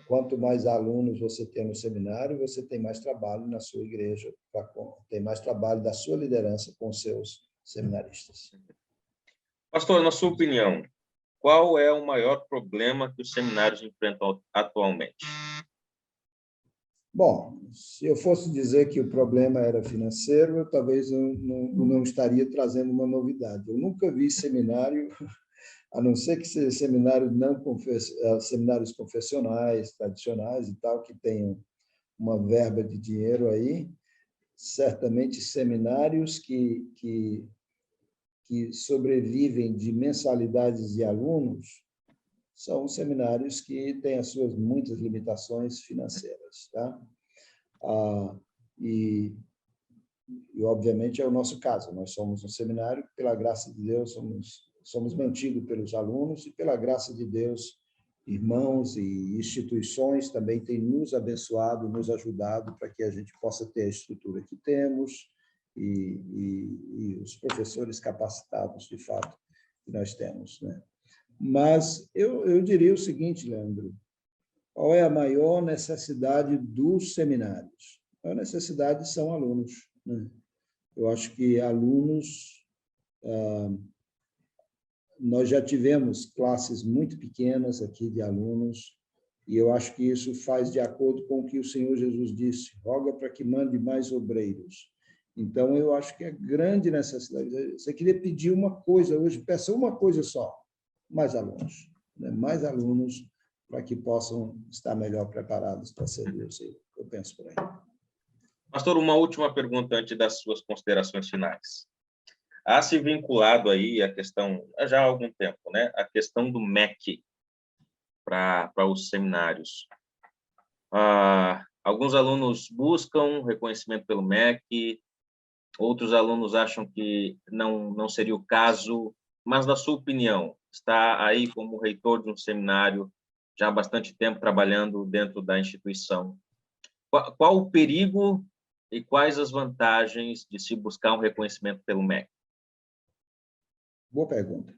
[SPEAKER 2] quanto mais alunos você tem no seminário, você tem mais trabalho na sua igreja, tem mais trabalho da sua liderança com os seus seminaristas.
[SPEAKER 1] Pastor, na sua opinião, qual é o maior problema que os seminários enfrentam atualmente?
[SPEAKER 2] Bom, se eu fosse dizer que o problema era financeiro, eu talvez não estaria trazendo uma novidade. Eu nunca vi seminário, a não ser que seja seminários confessionais, tradicionais e tal, que tenham uma verba de dinheiro aí, certamente seminários que sobrevivem de mensalidades de alunos são seminários que têm as suas muitas limitações financeiras, tá? E, obviamente, é o nosso caso. Nós somos um seminário que, pela graça de Deus, somos mantidos pelos alunos e, pela graça de Deus, irmãos e instituições também têm nos abençoado, nos ajudado para que a gente possa ter a estrutura que temos e os professores capacitados, de fato, que nós temos, né? Mas eu diria o seguinte, Leandro, qual é a maior necessidade dos seminários? A maior necessidade são alunos, né? Eu acho que alunos... Nós já tivemos classes muito pequenas aqui de alunos, e eu acho que isso faz de acordo com o que o Senhor Jesus disse, roga para que mande mais obreiros. Então, eu acho que é grande necessidade. Você queria pedir uma coisa hoje, peça uma coisa só, mais alunos, né? Mais alunos para que possam estar melhor preparados para servir o Senhor. Eu penso por aí.
[SPEAKER 1] Pastor, uma última pergunta antes das suas considerações finais. Há se vinculado aí a questão, já há algum tempo, né? A questão do MEC para os seminários. Alguns alunos buscam reconhecimento pelo MEC, outros alunos acham que não seria o caso, mas, na sua opinião, está aí como reitor de um seminário já há bastante tempo trabalhando dentro da instituição. Qual o perigo e quais as vantagens de se buscar um reconhecimento pelo MEC?
[SPEAKER 2] Boa pergunta.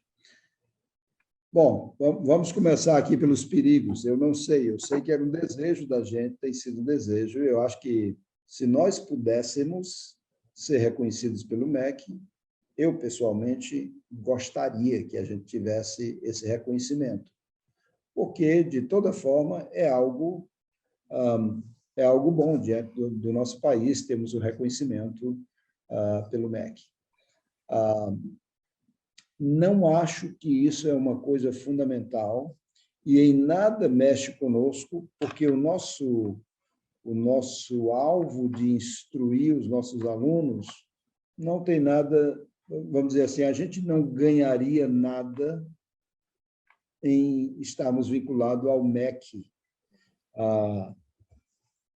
[SPEAKER 2] Bom, vamos começar aqui pelos perigos. Eu sei que era um desejo da gente, tem sido um desejo. Eu acho que se nós pudéssemos ser reconhecidos pelo MEC, eu, pessoalmente, gostaria que a gente tivesse esse reconhecimento, porque, de toda forma, é algo bom diante do nosso país, temos o reconhecimento pelo MEC. Não acho que isso é uma coisa fundamental e em nada mexe conosco, porque o nosso alvo de instruir os nossos alunos não tem nada, vamos dizer assim, a gente não ganharia nada em estarmos vinculados ao MEC.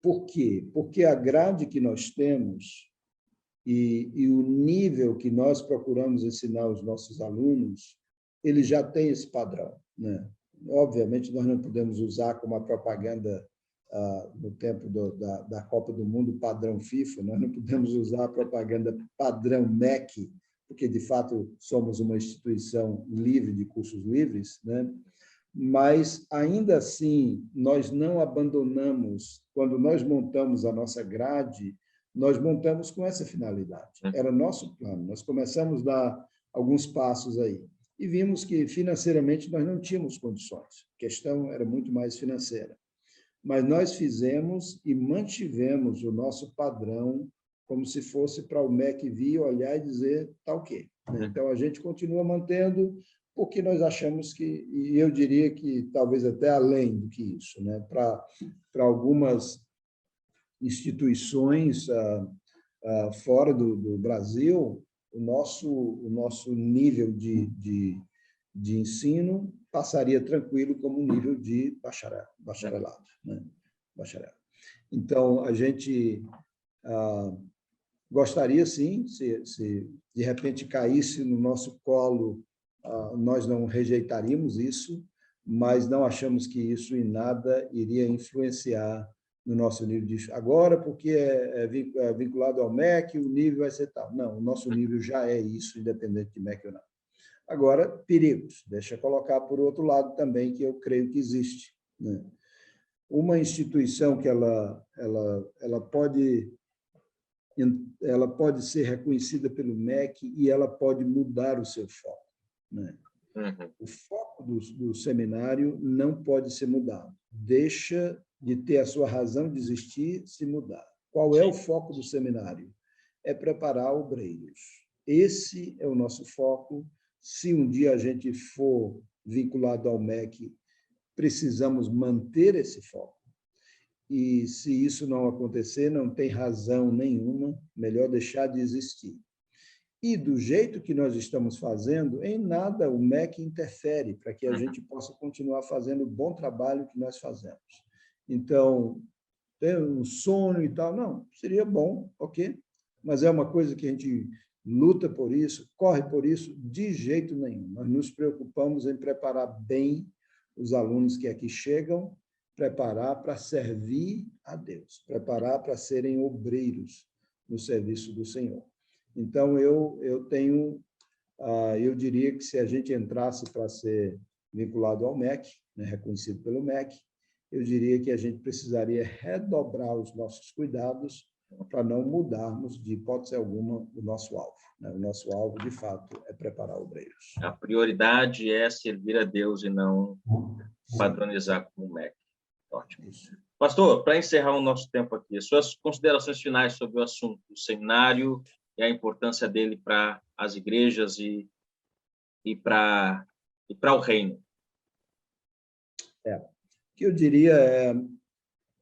[SPEAKER 2] Por quê? Porque a grade que nós temos e o nível que nós procuramos ensinar os nossos alunos, ele já tem esse padrão, né? Obviamente, nós não podemos usar como a propaganda no tempo da Copa do Mundo padrão FIFA, nós não podemos usar a propaganda padrão MEC, porque, de fato, somos uma instituição livre de cursos livres, né? Mas, ainda assim, nós não abandonamos, quando nós montamos a nossa grade, nós montamos com essa finalidade. Era nosso plano. Nós começamos a dar alguns passos aí e vimos que, financeiramente, nós não tínhamos condições. A questão era muito mais financeira. Mas nós fizemos e mantivemos o nosso padrão como se fosse para o MEC vir, olhar e dizer, tá ok. Então, a gente continua mantendo, porque nós achamos que, e eu diria que talvez até além do que isso, né? Para algumas instituições fora do Brasil, o nosso nível de ensino passaria tranquilo como um nível de bacharelado, né? Bacharel. Então, a gente gostaria, sim, se de repente caísse no nosso colo, nós não rejeitaríamos isso, mas não achamos que isso em nada iria influenciar no nosso nível de... Agora, porque é vinculado ao MEC, o nível vai ser tal. Não, o nosso nível já é isso, independente de MEC ou não. Agora, perigos. Deixa eu colocar por outro lado também, que eu creio que existe, né? Uma instituição que ela pode ser reconhecida pelo MEC e ela pode mudar o seu foco, né?
[SPEAKER 1] Uhum.
[SPEAKER 2] O foco do seminário não pode ser mudado. Deixa de ter a sua razão de existir se mudar. Qual é o foco do seminário? É preparar obreiros. Esse é o nosso foco. Se um dia a gente for vinculado ao MEC, precisamos manter esse foco. E se isso não acontecer, não tem razão nenhuma, melhor deixar de existir. E do jeito que nós estamos fazendo, em nada o MEC interfere para que a gente possa continuar fazendo o bom trabalho que nós fazemos. Então, tem um sonho e tal, não, seria bom, ok, mas é uma coisa que a gente luta por isso, corre por isso, de jeito nenhum. Nós nos preocupamos em preparar bem os alunos que aqui chegam, preparar para servir a Deus, preparar para serem obreiros no serviço do Senhor. Então, eu diria que se a gente entrasse para ser vinculado ao MEC, né, reconhecido pelo MEC, eu diria que a gente precisaria redobrar os nossos cuidados para não mudarmos, de hipótese alguma, o nosso alvo, né? O nosso alvo, de fato, é preparar obreiros.
[SPEAKER 1] A prioridade é servir a Deus e não padronizar como MEC. Ótimo.
[SPEAKER 2] Isso.
[SPEAKER 1] Pastor, para encerrar o nosso tempo aqui, suas considerações finais sobre o assunto do seminário e a importância dele para as igrejas e para o reino.
[SPEAKER 2] O que eu diria é,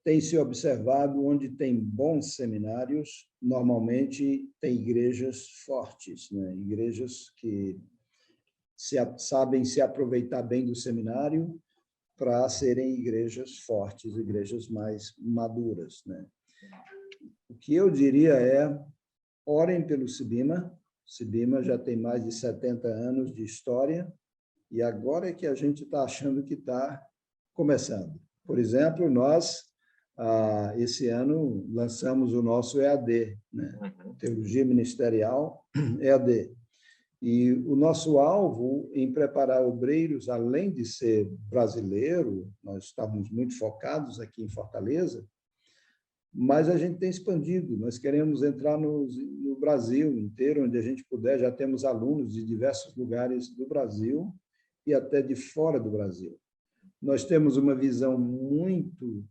[SPEAKER 2] tem se observado onde tem bons seminários, normalmente tem igrejas fortes, né? Igrejas que sabem se aproveitar bem do seminário para serem igrejas fortes, igrejas mais maduras, né? O que eu diria é, orem pelo Sibima. Sibima já tem mais de 70 anos de história e agora é que a gente está achando que está começando. Por exemplo, nós, esse ano, lançamos o nosso EAD, né? Teologia Ministerial, EAD. E o nosso alvo em preparar obreiros, além de ser brasileiro, nós estávamos muito focados aqui em Fortaleza, mas a gente tem expandido, nós queremos entrar no Brasil inteiro, onde a gente puder, já temos alunos de diversos lugares do Brasil e até de fora do Brasil. Nós temos uma visão muito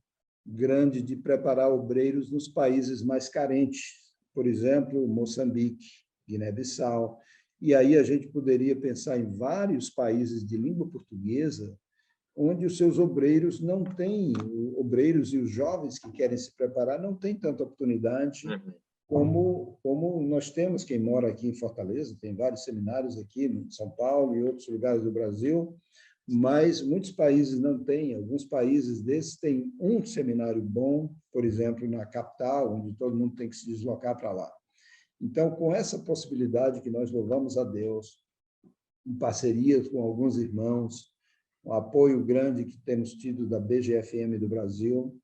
[SPEAKER 2] grande de preparar obreiros nos países mais carentes, por exemplo, Moçambique, Guiné-Bissau, e aí a gente poderia pensar em vários países de língua portuguesa, onde os seus obreiros não têm, obreiros e os jovens que querem se preparar não têm tanta oportunidade como nós temos. Quem mora aqui em Fortaleza, tem vários seminários aqui em São Paulo e outros lugares do Brasil, mas muitos países não têm. Alguns países desses têm um seminário bom, por exemplo, na capital, onde todo mundo tem que se deslocar para lá. Então, com essa possibilidade que nós louvamos a Deus, em parcerias com alguns irmãos, um apoio grande que temos tido da BGFM do Brasil,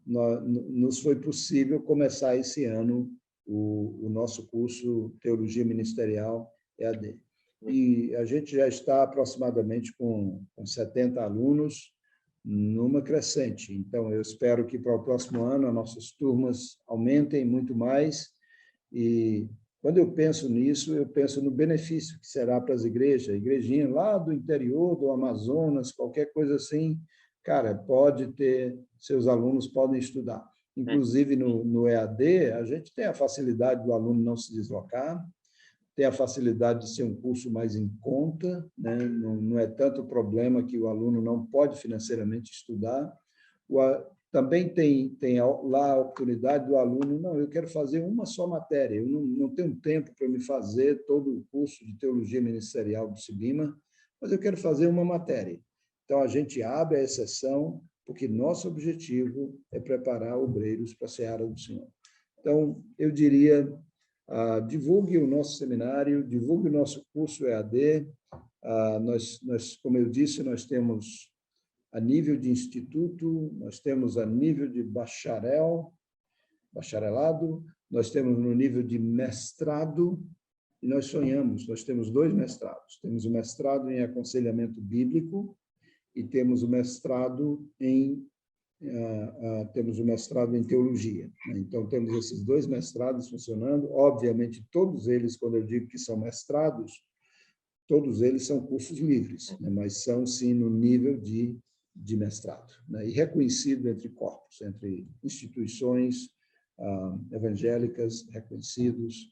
[SPEAKER 2] nos foi possível começar esse ano o nosso curso Teologia Ministerial EAD. E a gente já está aproximadamente com 70 alunos numa crescente. Então, eu espero que para o próximo ano as nossas turmas aumentem muito mais. E quando eu penso nisso, eu penso no benefício que será para as igrejas, a igrejinha lá do interior do Amazonas, qualquer coisa assim, cara, pode ter, seus alunos podem estudar. Inclusive, no EAD, a gente tem a facilidade do aluno não se deslocar, tem a facilidade de ser um curso mais em conta, né? Não é tanto problema que o aluno não pode financeiramente estudar. Também tem lá a oportunidade do aluno, não, eu quero fazer uma só matéria, eu não tenho tempo para me fazer todo o curso de Teologia Ministerial do Sibima, mas eu quero fazer uma matéria. Então, a gente abre a exceção, porque nosso objetivo é preparar obreiros para a seara do Senhor. Então, eu diria, divulgue o nosso seminário, divulgue o nosso curso EAD. Nós, como eu disse, nós temos a nível de instituto, nós temos a nível de bacharelado, nós temos no nível de mestrado, e nós sonhamos, nós temos 2 mestrados. Temos o mestrado em aconselhamento bíblico e temos o mestrado em teologia. Então, temos esses 2 mestrados funcionando. Obviamente, todos eles, quando eu digo que são mestrados, todos eles são cursos livres, mas são, sim, no nível de mestrado, e reconhecido entre corpos, entre instituições evangélicas reconhecidos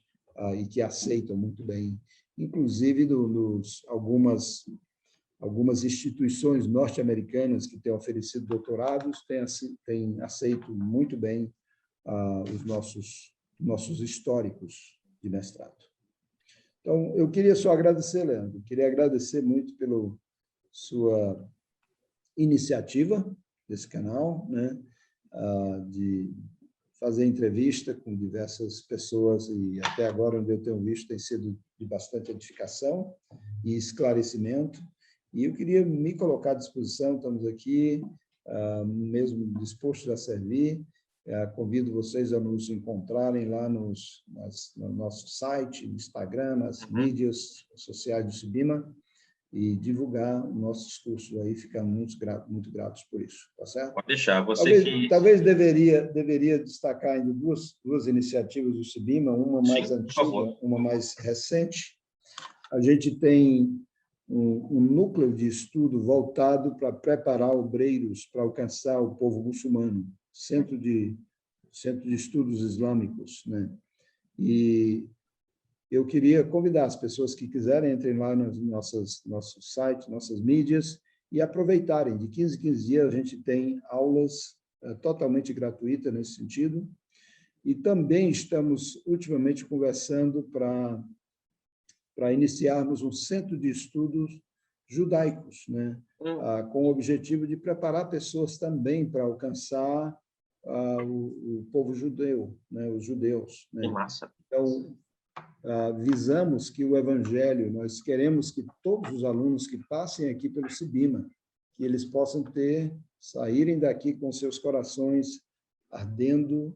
[SPEAKER 2] e que aceitam muito bem, inclusive algumas instituições norte-americanas que têm oferecido doutorados têm aceito muito bem os nossos históricos de mestrado. Então, eu queria só agradecer, Leandro, queria agradecer muito pela sua iniciativa desse canal, de fazer entrevista com diversas pessoas, e até agora, onde eu tenho visto, tem sido de bastante edificação e esclarecimento. E eu queria me colocar à disposição, estamos aqui, mesmo dispostos a servir. Convido vocês a nos encontrarem lá no nosso site, no Instagram, nas mídias sociais do Cibima, e divulgar nossos cursos aí, ficamos muito gratos por isso, tá certo?
[SPEAKER 1] Pode deixar.
[SPEAKER 2] Talvez deveria destacar ainda duas iniciativas do Cibima, uma mais antiga, uma mais recente. A gente tem um núcleo de estudo voltado para preparar obreiros para alcançar o povo muçulmano, Centro de Estudos Islâmicos, E eu queria convidar as pessoas que quiserem, entrem lá nos nosso site, nossas mídias, e aproveitarem. De 15 em 15 dias, a gente tem aulas totalmente gratuitas nesse sentido. E também estamos, ultimamente, conversando para iniciarmos um centro de estudos judaicos, com o objetivo de preparar pessoas também para alcançar o povo judeu, os judeus.
[SPEAKER 1] Que massa!
[SPEAKER 2] Então, visamos que o Evangelho, nós queremos que todos os alunos que passem aqui pelo Cibima, que eles possam saírem daqui com seus corações ardendo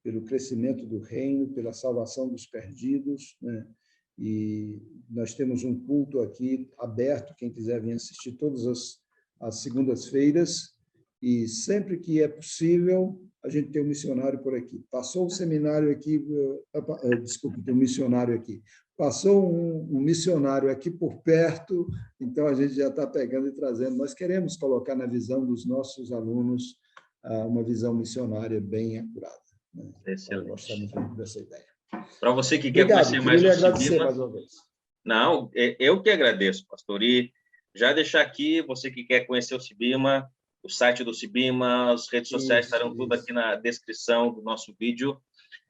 [SPEAKER 2] pelo crescimento do reino, pela salvação dos perdidos, E nós temos um culto aqui aberto, quem quiser vir assistir todas as segundas-feiras, e sempre que é possível, a gente tem um missionário por aqui. Passou um seminário aqui, desculpe, tem um missionário aqui. Passou um missionário aqui por perto, então a gente já está pegando e trazendo. Nós queremos colocar na visão dos nossos alunos uma visão missionária bem acurada.
[SPEAKER 1] Excelente.
[SPEAKER 2] Gostamos muito dessa ideia.
[SPEAKER 1] Para você que quer conhecer mais o
[SPEAKER 2] Cibima, mais uma vez.
[SPEAKER 1] Não, eu que agradeço, pastor. E já deixar aqui, você que quer conhecer o Cibima, o site do Cibima, as redes sociais estarão tudo aqui na descrição do nosso vídeo.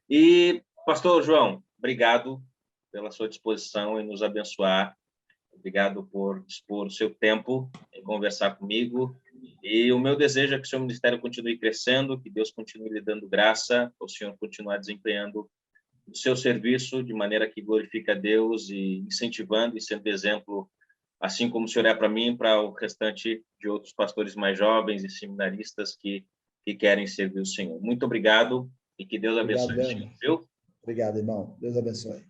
[SPEAKER 1] E, pastor João, obrigado pela sua disposição em nos abençoar. Obrigado por dispor o seu tempo em conversar comigo. E o meu desejo é que o seu ministério continue crescendo, que Deus continue lhe dando graça, para o senhor continuar desempenhando o seu serviço de maneira que glorifica a Deus e incentivando e sendo exemplo, assim como o senhor é para mim, para o restante de outros pastores mais jovens e seminaristas que querem servir o Senhor. Muito obrigado e que Deus abençoe o senhor, viu?
[SPEAKER 2] Obrigado, irmão. Deus abençoe.